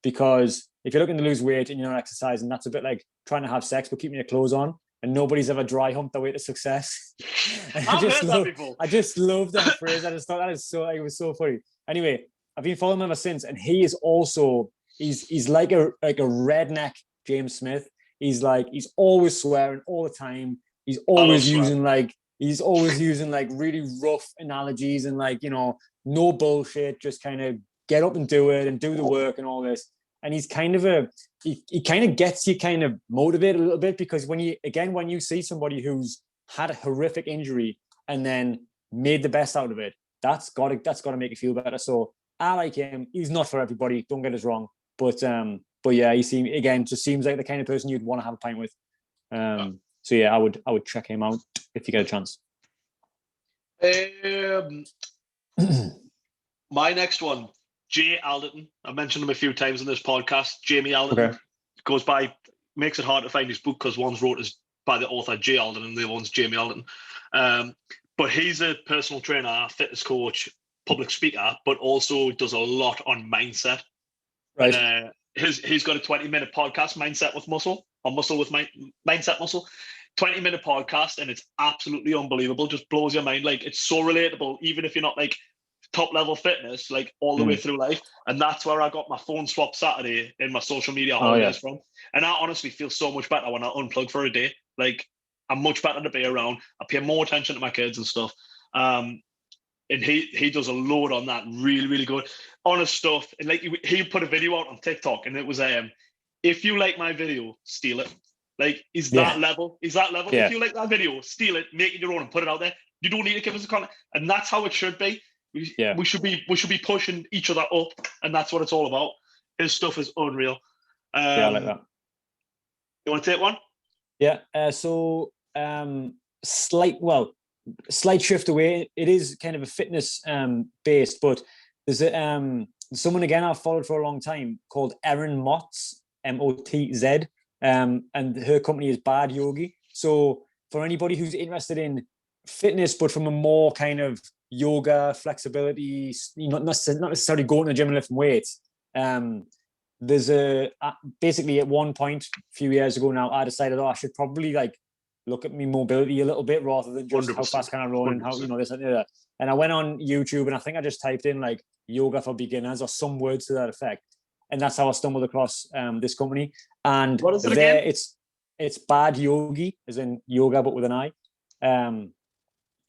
Speaker 2: because if you're looking to lose weight and you're not exercising, that's a bit like trying to have sex but keeping your clothes on. And nobody's ever dry humped their way to success.
Speaker 1: I've heard that before.
Speaker 2: I just love that phrase. I just thought it was so funny. Anyway, I've been following him ever since, and he is also he's like a redneck James Smith. He's always swearing all the time. He's always using really rough analogies and no bullshit. Just kind of get up and do it and do the work and all this. And he's kind of he kind of gets you kind of motivated a little bit, because when you see somebody who's had a horrific injury and then made the best out of it, that's got to make you feel better. So I like him. He's not for everybody, don't get us wrong, but yeah, he just seems like the kind of person you'd want to have a pint with. So yeah, I would check him out if you get a chance.
Speaker 1: My next one, Jay Alderton. I've mentioned him a few times in this podcast. Jamie Alderton makes it hard to find his book because one's wrote by the author Jay Alderton and the other one's Jamie Alderton. But he's a personal trainer, fitness coach, public speaker, but also does a lot on mindset. Right. And, he's got a 20-minute podcast, Mindset with Muscle, or Muscle with Mindset Muscle. 20-minute podcast, and it's absolutely unbelievable. Just blows your mind. Like, it's so relatable, even if you're not like top level fitness, like all the way through life. And that's where I got my phone swap Saturday in my social media holidays from. And I honestly feel so much better when I unplug for a day. Like, I'm much better to be around. I pay more attention to my kids and stuff. And he does a load on that. Really, really good. Honest stuff. And like, he put a video out on TikTok, and it was, if you like my video, steal it. Like, is that level? Yeah. If you like that video, steal it, make it your own, and put it out there. You don't need to give us a comment. And that's how it should be. We should be pushing each other up, and that's what it's all about. His stuff is unreal.
Speaker 2: I like that.
Speaker 1: You want to take one?
Speaker 2: Yeah. Slight shift away. It is kind of a fitness based, but there's someone again I've followed for a long time called Erin Motz, Motz, and her company is Bad Yogi. So for anybody who's interested in fitness, but from a more kind of yoga, flexibility, not necessarily going to the gym and lifting weights, there's basically at one point a few years ago now, I decided I should probably look at my mobility a little bit rather than just 100%. How fast can I run and how this and that. And I went on YouTube, and I think I just typed in yoga for beginners or some words to that effect, and that's how I stumbled across this company. And
Speaker 1: what is it again?
Speaker 2: It's Bad Yogi, as in yoga but with an I, and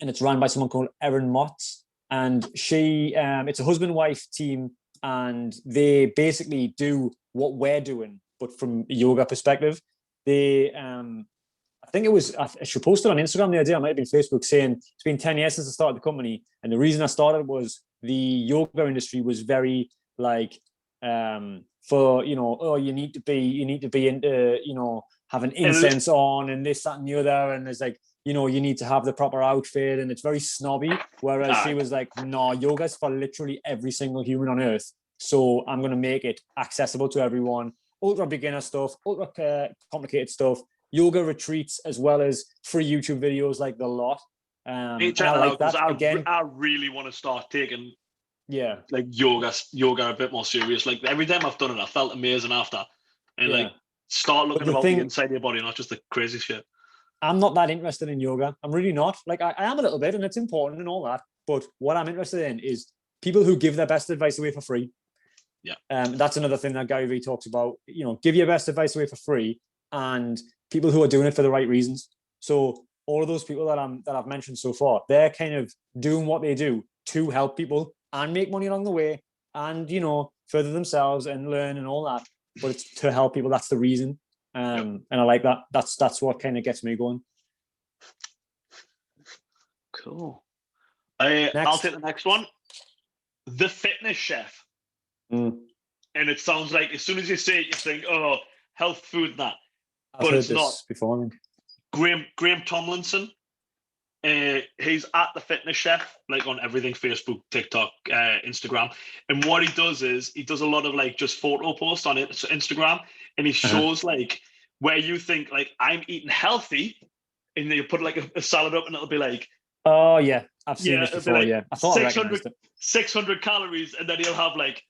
Speaker 2: it's run by someone called Erin Motz, and she it's a husband-wife team, and they basically do what we're doing but from a yoga perspective. They I think she posted on Instagram the other day, I might have been Facebook, saying it's been 10 years since I started the company. And the reason I started was the yoga industry was very you need to be into, having incense on and this, that, and the other. And there's you need to have the proper outfit, and it's very snobby. Whereas she was like, no, yoga's for literally every single human on earth. So I'm going to make it accessible to everyone. Ultra beginner stuff, ultra complicated stuff. Yoga retreats, as well as free YouTube videos like the lot.
Speaker 1: I like that. I really want to start taking yoga a bit more serious. Like, every time I've done it, I felt amazing after. And start looking about the inside of your body, not just the crazy shit.
Speaker 2: I'm not that interested in yoga. I'm really not. I am a little bit, and it's important and all that. But what I'm interested in is people who give their best advice away for free.
Speaker 1: Yeah.
Speaker 2: That's another thing that Gary Vee talks about. Give your best advice away for free, and people who are doing it for the right reasons. So all of those people that I've mentioned so far, they're kind of doing what they do to help people and make money along the way, and further themselves and learn and all that. But it's to help people. That's the reason. And I like that. That's what kind of gets me going.
Speaker 1: Cool. I'll
Speaker 2: Next.
Speaker 1: take the next one. The Fitness Chef.
Speaker 2: Mm,
Speaker 1: And it sounds like as soon as you say it, you think, oh, health food and that.
Speaker 2: I've
Speaker 1: But
Speaker 2: heard
Speaker 1: it's not.
Speaker 2: this before. I think.
Speaker 1: Graham Tomlinson. He's at The Fitness Chef, like on everything, Facebook, TikTok, Instagram. And what he does is he does a lot of like just photo posts on Instagram, and he shows like where you think like I'm eating healthy, and you put like a salad up, and it'll be like,
Speaker 2: Oh yeah, I've seen this
Speaker 1: it'll be
Speaker 2: before.
Speaker 1: like
Speaker 2: Yeah, I thought I
Speaker 1: 600,
Speaker 2: recognized it.
Speaker 1: 600 calories, and then he'll have like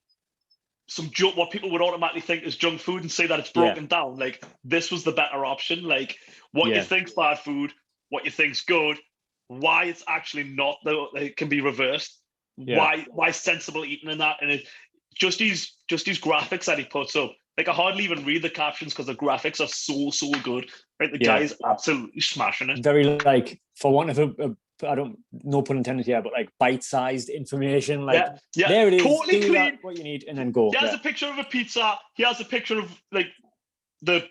Speaker 1: some junk, what people would automatically think is junk food, and say that it's broken down. Like this was the better option. Like what you think's bad food, what you think's good, why it's actually not, though it can be reversed.
Speaker 2: Yeah.
Speaker 1: Why sensible eating in that, and it just these graphics that he puts up. Like I hardly even read the captions because the graphics are so good. Right, the guy is absolutely smashing it.
Speaker 2: Very like, for want of a I don't, no pun intended here, but like bite-sized information. Like there it is.
Speaker 1: Totally
Speaker 2: do
Speaker 1: clean.
Speaker 2: that, what you need, and then go.
Speaker 1: He has a picture of a pizza. He has a picture of like the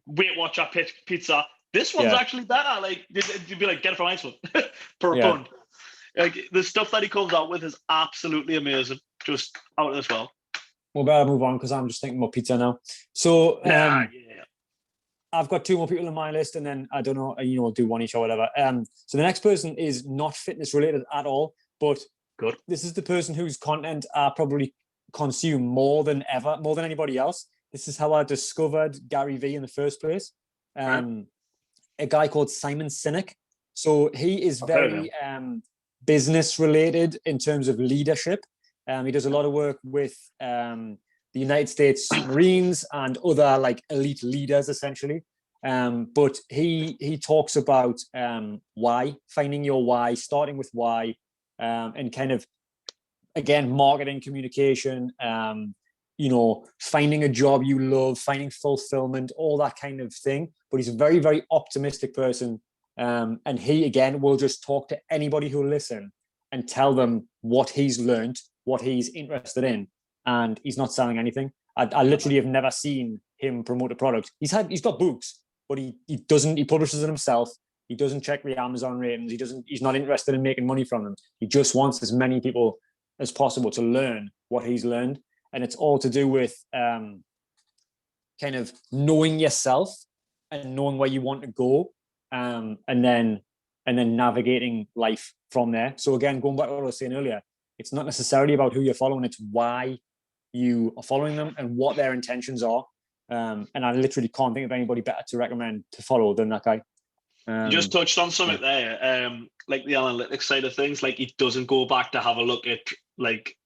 Speaker 1: Weight Watcher pizza. This one's actually better. Like you'd be like, get it from Iceland per pound. Like the stuff that he comes out with is absolutely amazing. Just out as well.
Speaker 2: We'll better move on because I'm just thinking about pizza now. So I've got two more people on my list, and then I don't know, we'll do one each or whatever. So the next person is not fitness related at all, but this is the person whose content I probably consume more than anybody else. This is how I discovered Gary Vee in the first place. A guy called Simon Sinek. So he is very business related in terms of leadership. He does a lot of work with the United States Marines and other like elite leaders, essentially. But he talks about why, finding your why, starting with why, and kind of, again, marketing, communication, finding a job you love, finding fulfillment, all that kind of thing. But he's a very, very optimistic person. And he, again, will just talk to anybody who'll listen and tell them what he's learned, what he's interested in. And he's not selling anything. I literally have never seen him promote a product. He's got books, but he publishes it himself. He doesn't check the Amazon ratings. He's not interested in making money from them. He just wants as many people as possible to learn what he's learned. And it's all to do with kind of knowing yourself and knowing where you want to go, and then navigating life from there. So again, going back to what I was saying earlier, it's not necessarily about who you're following, it's why you are following them and what their intentions are. And I literally can't think of anybody better to recommend to follow than that guy.
Speaker 1: You just touched on something there, like the analytics side of things. Like he doesn't go back to have a look at like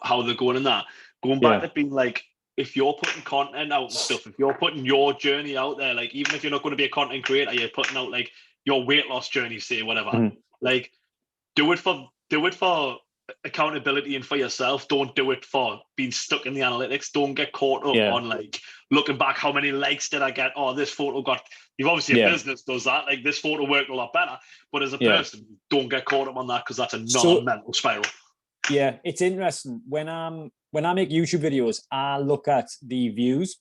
Speaker 1: how they're going in that. Going back to being like, if you're putting content out and stuff, if you're putting your journey out there, like even if you're not going to be a content creator, you're putting out like your weight loss journey, say whatever. Like do it for accountability and for yourself. Don't do it for being stuck in the analytics. Don't get caught up on like looking back, how many likes did I get? Oh, this photo got. You've obviously a business does that. Like this photo worked a lot better, but as a person, don't get caught up on that because that's another mental spiral.
Speaker 2: Yeah, it's interesting when I make YouTube videos, I look at the views,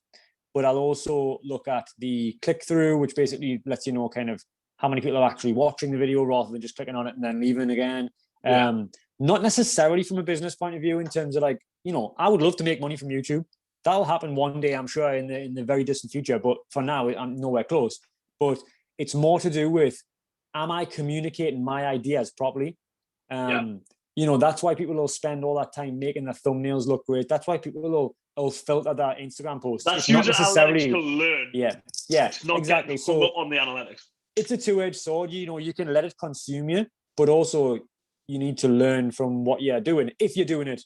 Speaker 2: but I'll also look at the click through, which basically lets you know kind of how many people are actually watching the video rather than just clicking on it and then leaving again. Not necessarily from a business point of view in terms of like, I would love to make money from YouTube. That'll happen one day, I'm sure, in the very distant future. But for now, I'm nowhere close. But it's more to do with, am I communicating my ideas properly? That's why people will spend all that time making their thumbnails look great. That's why people will filter their Instagram posts.
Speaker 1: That's
Speaker 2: not necessarily
Speaker 1: to learn.
Speaker 2: Yeah,
Speaker 1: it's not
Speaker 2: exactly.
Speaker 1: So up on the analytics.
Speaker 2: It's a two-edged sword. You can let it consume you, but also you need to learn from what you're doing. If you're doing it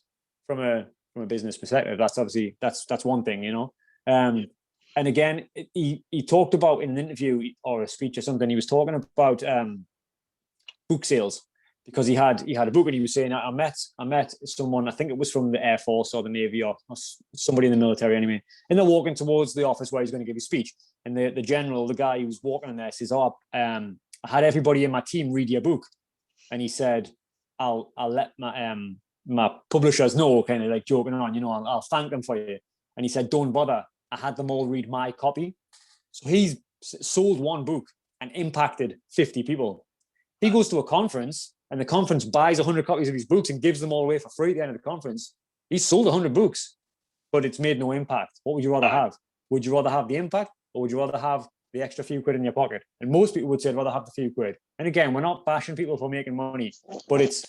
Speaker 2: from a business perspective, that's obviously that's one thing, And again, he talked about in an interview or a speech or something. He was talking about book sales because he had a book, and he was saying, I met someone, I think it was from the Air Force or the Navy or somebody in the military anyway, and they're walking towards the office where he's going to give his speech. And the general, the guy who was walking in there, says, I had everybody in my team read your book. And he said, I'll let my publishers know, kind of like joking on, I'll thank them for you. And he said, don't bother. I had them all read my copy. So he's sold one book and impacted 50 people. He goes to a conference and the conference buys 100 copies of his books and gives them all away for free at the end of the conference, he's sold 100 books, but it's made no impact. What would you rather have? Would you rather have the impact, or would you rather have the extra few quid in your pocket? And most people would say, I'd rather have the few quid. And again, we're not bashing people for making money, but it's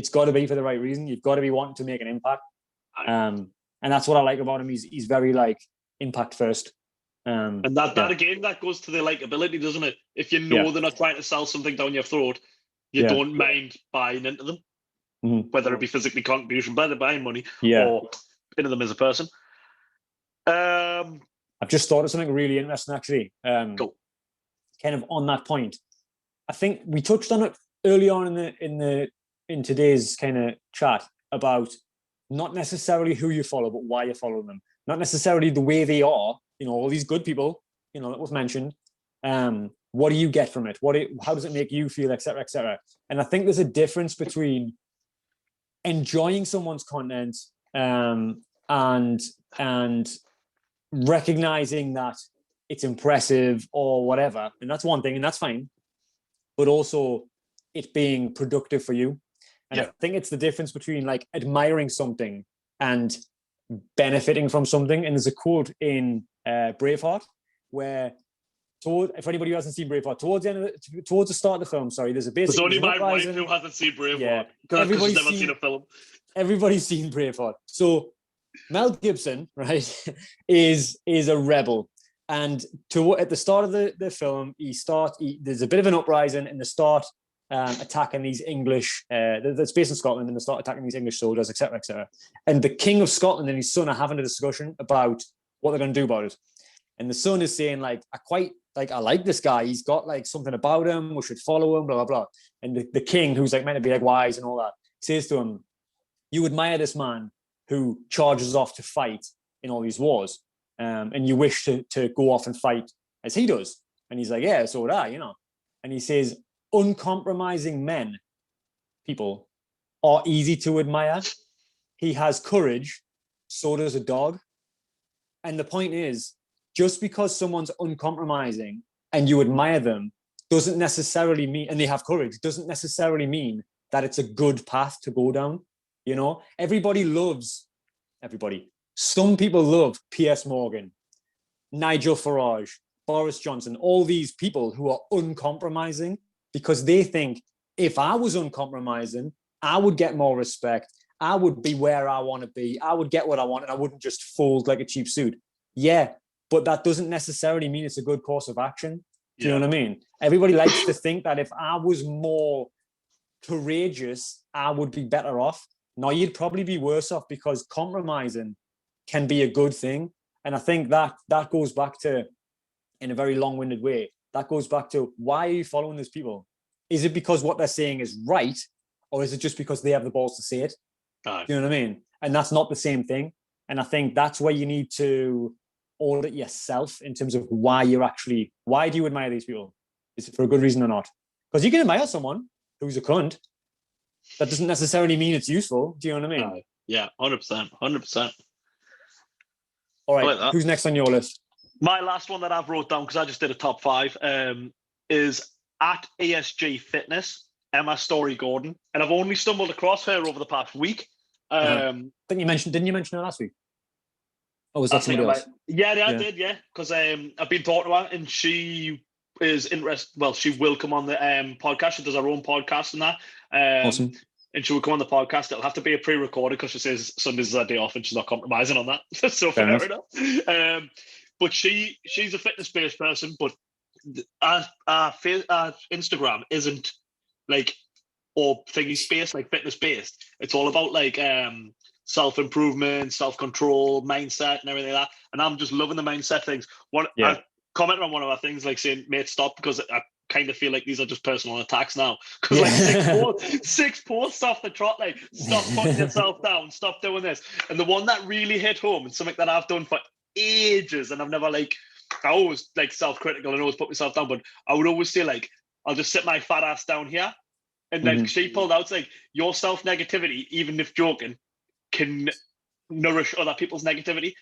Speaker 2: got to be for the right reason. You've got to be wanting to make an impact. And that's what I like about him. He's very like impact first.
Speaker 1: And that again, that goes to the likability, doesn't it? If you know they're not trying to sell something down your throat, you don't mind buying into them, whether it be physically contribution, whether buying money or into them as a person.
Speaker 2: I've just thought of something really interesting, actually.
Speaker 1: Cool.
Speaker 2: Kind of on that point, I think we touched on it early on in today's kind of chat about not necessarily who you follow, but why you follow them. Not necessarily the way they are. You know, all these good people, you know, that was mentioned. What do you get from it? How does it make you feel, et cetera, et cetera? And I think there's a difference between enjoying someone's content and recognizing that it's impressive or whatever, and that's one thing, and that's fine, but also it being productive for you. And I think it's the difference between like admiring something and benefiting from something. And there's a quote in Braveheart where, if anybody who hasn't seen Braveheart, towards the start of the film, there's a basic.
Speaker 1: It's only my wife who hasn't seen Braveheart. Yeah,
Speaker 2: everybody's
Speaker 1: never seen a film.
Speaker 2: Everybody's seen Braveheart. So Mel Gibson, right, is a rebel, and at the start of the film, there's a bit of an uprising, and they start attacking these English. That's based in Scotland, and they start attacking these English soldiers, etc., etc. And the King of Scotland and his son are having a discussion about what they're going to do about it. And the son is saying, like, I like this guy. He's got like something about him. We should follow him. Blah blah blah. And the king, who's like meant to be like wise and all that, says to him, "You admire this man who charges off to fight in all these wars, and you wish to go off and fight as he does." And he's like, "Yeah, so would I, you know." And he says, "Uncompromising people are easy to admire. He has courage, so does a dog." And the point is, just because someone's uncompromising and you admire them doesn't necessarily mean, and they have courage, doesn't necessarily mean that it's a good path to go down. You know, some people love Piers Morgan, Nigel Farage, Boris Johnson, all these people who are uncompromising because they think if I was uncompromising, I would get more respect. I would be where I want to be. I would get what I want and I wouldn't just fold like a cheap suit. Yeah, but that doesn't necessarily mean it's a good course of action. Do you know what I mean? Everybody likes to think that if I was more courageous, I would be better off. No, you'd probably be worse off because compromising can be a good thing. And I think that goes back to, in a very long-winded way, that goes back to, why are you following these people? Is it because what they're saying is right? Or is it just because they have the balls to say it? Do you know what I mean? And that's not the same thing. And I think that's where you need to audit yourself in terms of why do you admire these people? Is it for a good reason or not? Because you can admire someone who's a cunt. That doesn't necessarily mean it's useful. Do you know what I mean?
Speaker 1: Yeah, 100%. 100%.
Speaker 2: All right, like who's next on your list?
Speaker 1: My last one that I've wrote down, because I just did a top 5, is at ESG Fitness, Emma Story-Gordon. And I've only stumbled across her over the past week.
Speaker 2: Didn't you mention her last week? Oh, was that somebody else?
Speaker 1: I did, yeah. Because I've been talking to her and she is interested. Well, she will come on the podcast. She does her own podcast and that.
Speaker 2: Awesome.
Speaker 1: And she will come on the podcast. It'll have to be a pre-recorded because she says Sundays is her day off and she's not compromising on that. So fair enough. But she's a fitness-based person, but our Instagram isn't like or thingy-based, like fitness-based. It's all about like self-improvement, self-control, mindset and everything like that. And I'm just loving the mindset things. I commented on one of our things like saying, mate, stop, because I kind of feel like these are just personal attacks now. Because like six posts off the trot, like, stop putting yourself down, stop doing this. And the one that really hit home, and something that I've done for ages, and I've never like, I always like self-critical and always put myself down, but I would always say like, I'll just sit my fat ass down here. And then she pulled out, like, your self-negativity, even if joking, can nourish other people's negativity.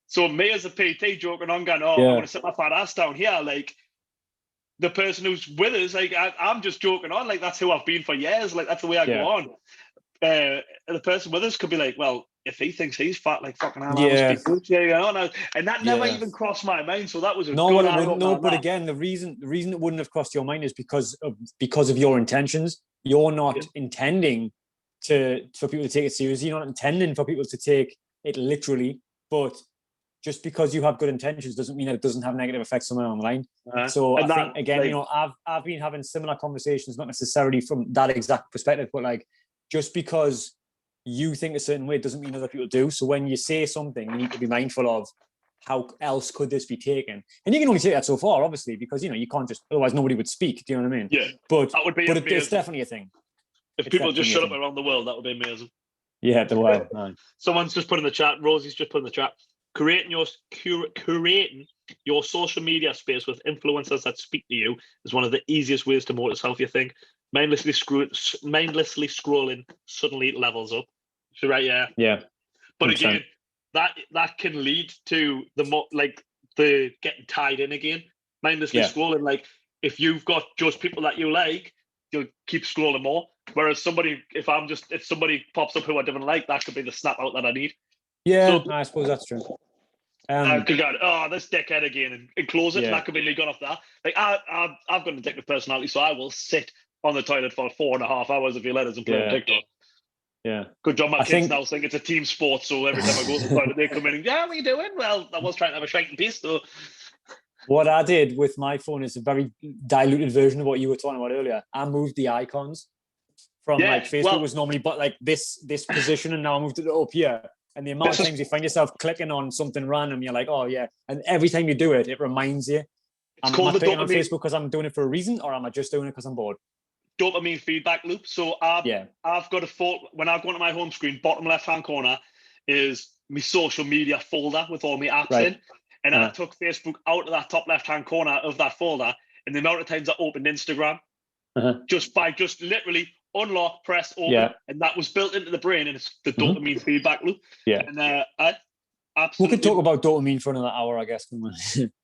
Speaker 1: So me as a PT joking on, going, I want to sit my fat ass down here, like, the person who's with us, like I'm just joking on, like that's who I've been for years, like that's the way I
Speaker 2: Yeah.
Speaker 1: go on. The person with us could be like, well, if he thinks he's fat, like fucking hell, I
Speaker 2: Yeah.
Speaker 1: must be good. Yeah, you know? And that never
Speaker 2: Yeah.
Speaker 1: even crossed my mind. So that was a
Speaker 2: No,
Speaker 1: good
Speaker 2: well, it
Speaker 1: eye
Speaker 2: wouldn't. No,
Speaker 1: opener.
Speaker 2: but again, the reason it wouldn't have crossed your mind is because of your intentions. You're not intending for people to take it seriously. You're not intending for people to take it literally. But just because you have good intentions doesn't mean that it doesn't have negative effects somewhere online. So I think again, you know, I've been having similar conversations, not necessarily from that exact perspective, but like just because you think a certain way doesn't mean other people do. So when you say something, you need to be mindful of how else could this be taken. And you can only take that so far, obviously, because you know you can't just, otherwise nobody would speak. Do you know what I mean?
Speaker 1: Yeah.
Speaker 2: But
Speaker 1: that would be
Speaker 2: it's definitely a thing.
Speaker 1: If people just shut up around the world, that would be amazing.
Speaker 2: Yeah, the world. Man.
Speaker 1: Someone's just put in the chat. Rosie's just put in the chat. Creating your social media space with influencers that speak to you is one of the easiest ways to promote yourself. You think mindlessly scrolling suddenly levels up. So right, yeah. But 100%. Again, that can lead to the getting tied in again. Mindlessly scrolling. Like if you've got just people that you like, you'll keep scrolling more. Whereas if somebody pops up who I don't like, that could be the snap out that I need.
Speaker 2: Yeah, so, I suppose that's true.
Speaker 1: I could go, this dickhead again, and close it. And that could be me gone off that. Like I've got an addictive personality, so I will sit on the toilet for 4.5 hours if you let us and play TikTok.
Speaker 2: Yeah.
Speaker 1: Good job, my kids now think it's a team sport, so every time I go to the toilet, they come in and, what are you doing? Well, I was trying to have a shrinking piece, so.
Speaker 2: What I did with my phone is a very diluted version of what you were talking about earlier. I moved the icons from like Facebook was normally but like this position, and now I moved it up here. And the amount of times you find yourself clicking on something random, you're like, oh yeah. And every time you do it, it reminds you. Am I clicking on Facebook because I'm doing it for a reason, or am I just doing it because I'm bored?
Speaker 1: Dopamine feedback loop. So I've got a photo, when I go into my home screen, bottom left-hand corner is my social media folder with all my apps in. And I took Facebook out of that top left-hand corner of that folder, and the amount of times I opened Instagram, just literally unlock, press, open, and that was built into the brain, and it's the dopamine feedback loop. Yeah. And I absolutely.
Speaker 2: We could talk about dopamine for another hour, I guess,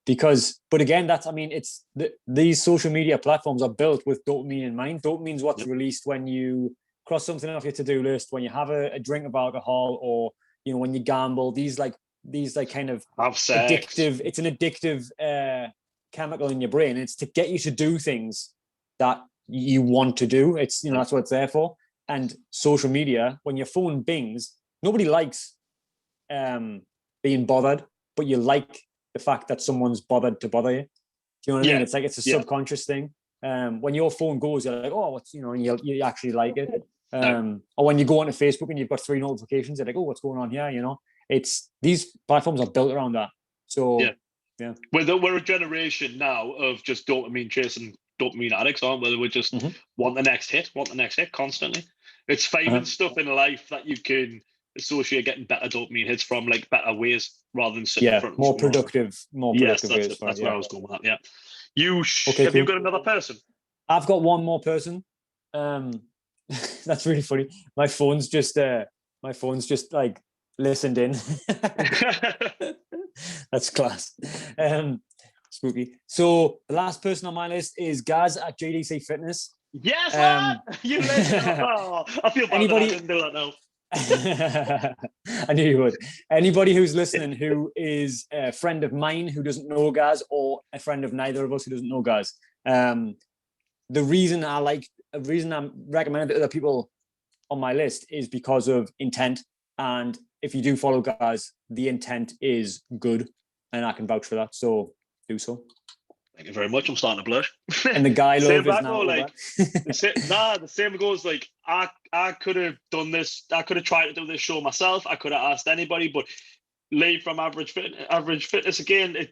Speaker 2: because, but again, it's these social media platforms are built with dopamine in mind. Dopamine's what's released when you cross something off your to-do list, when you have a drink of alcohol, or you know when you gamble. These kind of addictive. It's an addictive chemical in your brain. It's to get you to do things that you want to do. It's that's what it's there for. And social media, when your phone bings, nobody likes being bothered, but you like the fact that someone's bothered to bother you. Do you know what I mean? It's like it's a subconscious thing. When your phone goes, you're like, oh, what's and you actually like it. Or when you go onto Facebook and you've got 3 notifications, you're like, oh, what's going on here? It's these platforms are built around that. So yeah.
Speaker 1: We're a generation now of just dopamine chasing dopamine addicts, aren't we? We just want the next hit constantly. It's finding stuff in life that you can associate getting better dopamine hits from, like better ways rather than sitting in front of
Speaker 2: more productive ways.
Speaker 1: That's where I was going with that. Yeah. Have
Speaker 2: cool.
Speaker 1: You got another person?
Speaker 2: I've got one more person. That's really funny. My phone's just like listened in. That's class. Spooky. So the last person on my list is Gaz at JDC Fitness.
Speaker 1: Yes, you listened. I feel bad that I didn't do that now.
Speaker 2: I knew you would. Anybody who's listening who is a friend of mine who doesn't know Gaz, or a friend of neither of us who doesn't know Gaz, the reason I'm recommending to other people on my list is because of intent. And if you do follow Gaz, the intent is good, and I can vouch for that. So do so.
Speaker 1: Thank you very much. I'm starting to blush.
Speaker 2: And the guy love is now
Speaker 1: like the same goes. Like I could have done this. I could have tried to do this show myself. I could have asked anybody, but Lee from Average Fitness again.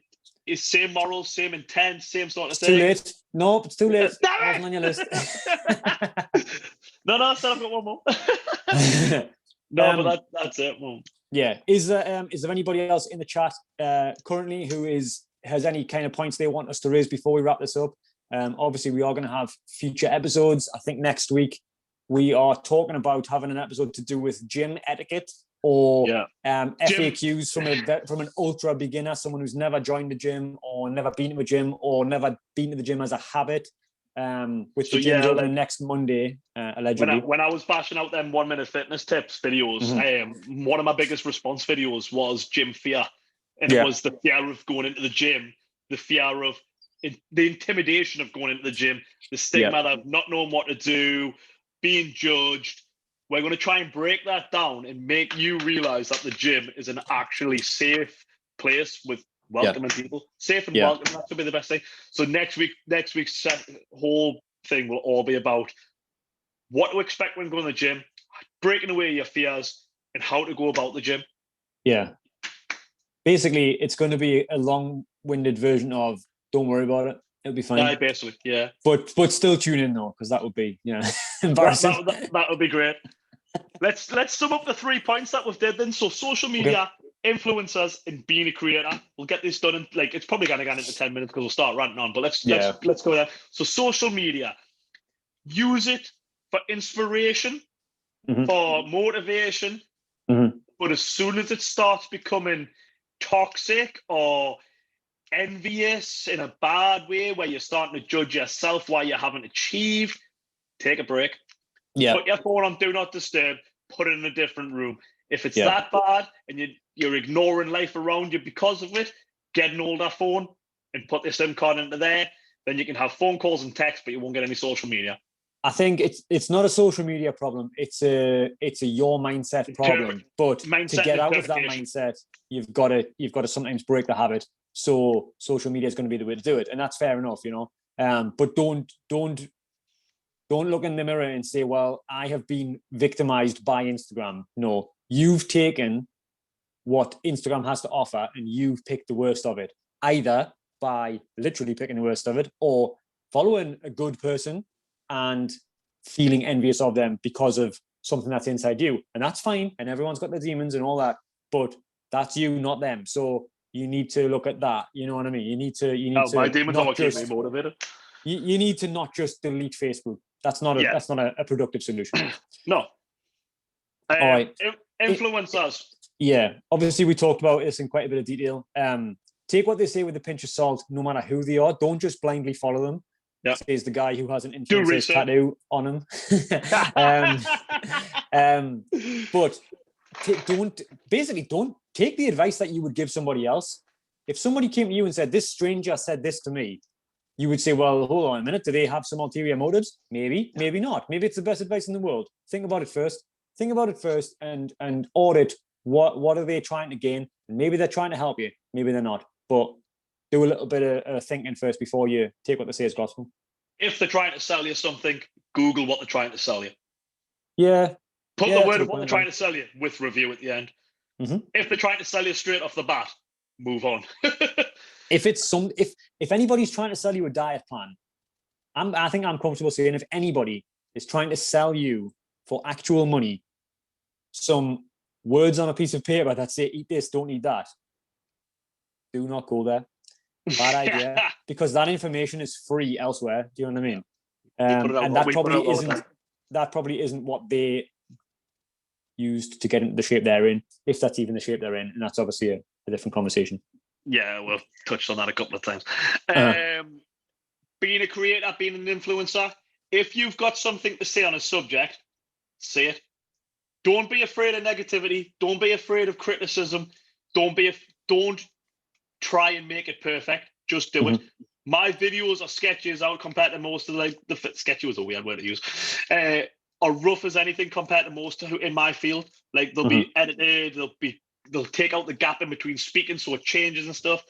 Speaker 1: It's same morals, same intent, same sort of thing.
Speaker 2: Too late. No, it's too late. It wasn't on your list.
Speaker 1: No, I still have got one more. No, but that's it. Well,
Speaker 2: yeah. Is there anybody else in the chat currently who has any kind of points they want us to raise before we wrap this up? Obviously, we are going to have future episodes. I think next week we are talking about having an episode to do with gym etiquette, or
Speaker 1: Yeah.
Speaker 2: FAQs from an ultra beginner, someone who's never joined the gym or never been to a gym or never been to the gym as a habit. With the gym's opening next Monday, allegedly.
Speaker 1: When I was bashing out them 1 minute fitness tips videos, one of my biggest response videos was gym fear. And it was the fear of going into the gym, the fear of the intimidation of going into the gym, the stigma of not knowing what to do, being judged. We're going to try and break that down and make you realize that the gym is an actually safe place with welcoming people. Safe and welcoming, that should be the best thing. So next week's whole thing will all be about what to expect when going to the gym, breaking away your fears, and how to go about the gym.
Speaker 2: Yeah. Basically, it's going to be a long-winded version of don't worry about it. It'll be fine.
Speaker 1: Yeah, basically, yeah.
Speaker 2: But still tune in though, because that would be embarrassing.
Speaker 1: That would be great. Let's sum up the 3 points that we've did then. So social media, influencers, and being a creator. We'll get this done in it's probably going to get into 10 minutes because we'll start ranting on. But let's go there. So social media, use it for inspiration, for motivation. But as soon as it starts becoming toxic or envious in a bad way, where you're starting to judge yourself why you haven't achieved, take a break. Put your phone on do not disturb, put it in a different room. If it's that bad and you're ignoring life around you because of it, get an older phone and put the SIM card into there. Then you can have phone calls and text, but you won't get any social media.
Speaker 2: I think it's not a social media problem. It's a your mindset problem. But to get out of that mindset, you've got to sometimes break the habit. So social media is going to be the way to do it, and that's fair enough, But don't look in the mirror and say, "Well, I have been victimized by Instagram." No, you've taken what Instagram has to offer and you've picked the worst of it, either by literally picking the worst of it or following a good person and feeling envious of them because of something that's inside you. And that's fine. And everyone's got their demons and all that, but that's you, not them. So you need to look at that. You know what I mean? You need to
Speaker 1: my demons are what keep me motivated.
Speaker 2: You need to not just delete Facebook. That's not a productive solution.
Speaker 1: No.
Speaker 2: All right.
Speaker 1: Influencers.
Speaker 2: Obviously we talked about this in quite a bit of detail. Take what they say with a pinch of salt, no matter who they are. Don't just blindly follow them. Says the guy who has an influencer's tattoo on him. But don't take the advice that you would give somebody else. If somebody came to you and said, "This stranger said this to me," you would say, "Well, hold on a minute. Do they have some ulterior motives? Maybe, maybe not. Maybe it's the best advice in the world. Think about it first. And audit what are they trying to gain. And maybe they're trying to help you. Maybe they're not. But do a little bit of thinking first before you take what they say as gospel."
Speaker 1: If they're trying to sell you something, Google what they're trying to sell you. Put the word of what they're trying to sell you with review at the end. If they're trying to sell you straight off the bat, move on.
Speaker 2: If anybody's trying to sell you a diet plan, I think I'm comfortable saying if anybody is trying to sell you for actual money some words on a piece of paper that say "eat this, don't eat that," do not go there. Bad idea, because that information is free elsewhere. Do you know what I mean? And that probably isn't what they used to get into the shape they're in, if that's even the shape they're in. And that's obviously a different conversation.
Speaker 1: Yeah, we've touched on that a couple of times. Being a creator, being an influencer, if you've got something to say on a subject, say it. Don't be afraid of negativity. Don't be afraid of criticism. Don't try and make it perfect. Just do it. My videos are sketches out compared to most of the sketchy was a weird word to use. Are rough as anything compared to most in my field. Like they'll be edited. They'll take out the gap in between speaking, so it changes and stuff.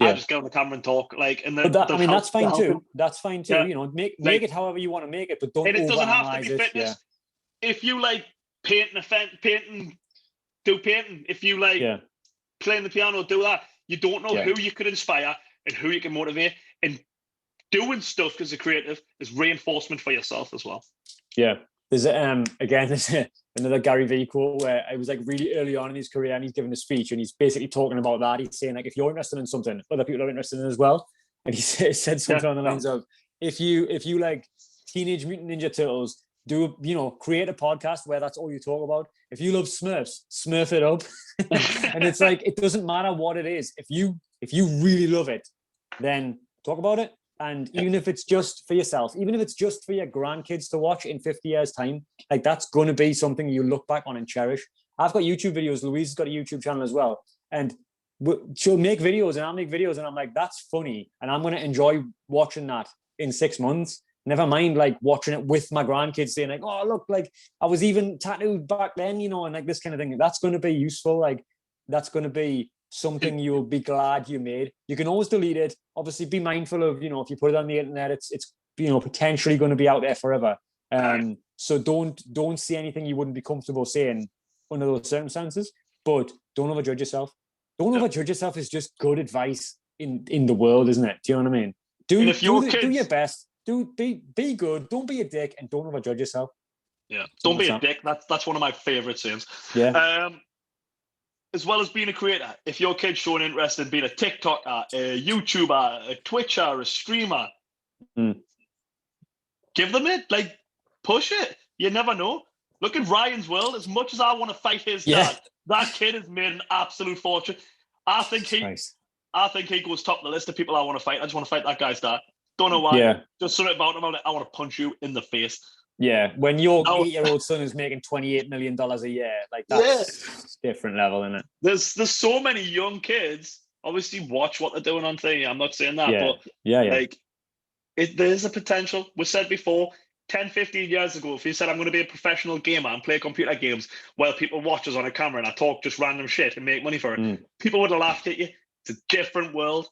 Speaker 1: I just get on the camera and talk. That's
Speaker 2: fine too. That's fine too. Yeah. Make it however you want to make it, but don't. And it doesn't have to be fitness.
Speaker 1: Yeah. If you like painting, do painting. If you like playing the piano, do that. You don't know who you could inspire and who you can motivate, and doing stuff as a creative is reinforcement for yourself as well.
Speaker 2: Yeah. There's another Gary Vee quote where I was like really early on in his career and he's giving a speech and he's basically talking about that. He's saying like, if you're interested in something, other people are interested in it as well. And he said something on the lines of, if you like Teenage Mutant Ninja Turtles, create a podcast where that's all you talk about. If you love Smurfs, Smurf it up. And it's like, it doesn't matter what it is. If you really love it, then talk about it. And even if it's just for yourself, even if it's just for your grandkids to watch in 50 years time, like that's going to be something you look back on and cherish. I've got YouTube videos. Louise has got a YouTube channel as well. And she'll make videos and I'll make videos and I'm like, that's funny. And I'm going to enjoy watching that in 6 months. Never mind like watching it with my grandkids saying like, oh, look, like I was even tattooed back then, and like this kind of thing. That's going to be useful. Like that's going to be something you'll be glad you made. You can always delete it. Obviously be mindful of, if you put it on the internet, it's potentially going to be out there forever. So don't say anything you wouldn't be comfortable saying under those circumstances, but don't overjudge yourself. Don't overjudge yourself is just good advice in the world, isn't it? Do you know what I mean? Do your best. Be good. Don't be a dick, and don't overjudge yourself.
Speaker 1: Yeah, don't be a dick. That's one of my favorite sayings.
Speaker 2: Yeah.
Speaker 1: As well as being a creator, if your kid's showing interest in being a TikToker, a YouTuber, a Twitcher, a streamer, give them it. Like, push it. You never know. Look at Ryan's World. As much as I want to fight his dad, that kid has made an absolute fortune. I think he goes top of the list of people I want to fight. I just want to fight that guy's dad. Don't know why. Yeah. Just something about him. I want to punch you in the face.
Speaker 2: Yeah. When your 8-year-old son is making $28 million a year, like that's different level, isn't it?
Speaker 1: There's so many young kids. Obviously, watch what they're doing on thing. I'm not saying that, but like, there's a potential. We said before, 10, 15 years ago, if you said I'm going to be a professional gamer and play computer games while people watch us on a camera and I talk just random shit and make money for it, people would have laughed at you. It's a different world.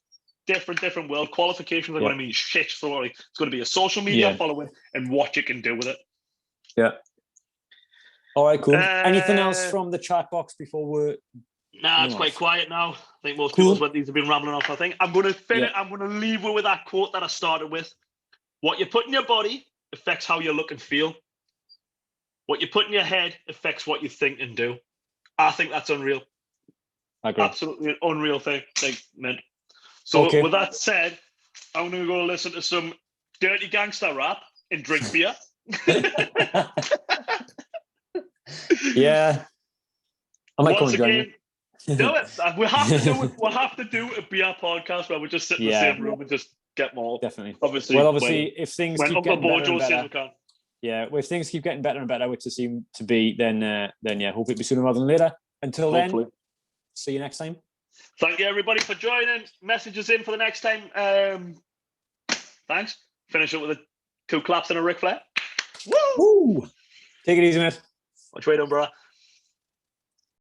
Speaker 1: Different world. Qualifications are going to mean shit. So it's going to be a social media following and what you can do with it.
Speaker 2: Yeah. All right, cool. Anything else from the chat box before we're...
Speaker 1: Nah, it's quite quiet now. I think most people's these have been rambling off. I think I'm going to finish. I'm going to leave with that quote that I started with. What you put in your body affects how you look and feel. What you put in your head affects what you think and do. I think that's unreal.
Speaker 2: I agree.
Speaker 1: Absolutely an unreal thing. Like, man. So with that said, I'm going to go listen to some dirty gangster rap and drink beer.
Speaker 2: Yeah. I might
Speaker 1: Once again, do it. We have to do it. We'll have to do a beer podcast where we just sit in the same room and just get more.
Speaker 2: Definitely.
Speaker 1: Obviously,
Speaker 2: if things keep getting better and better, if things keep getting better and better, which they seem to be, then hope it'll be sooner rather than later. Until then, see you next time.
Speaker 1: Thank you, everybody, for joining. Messages in for the next time. Thanks. Finish up with 2 claps and a Ric Flair.
Speaker 2: Woo! Take it easy, mate.
Speaker 1: Watch way down, bro.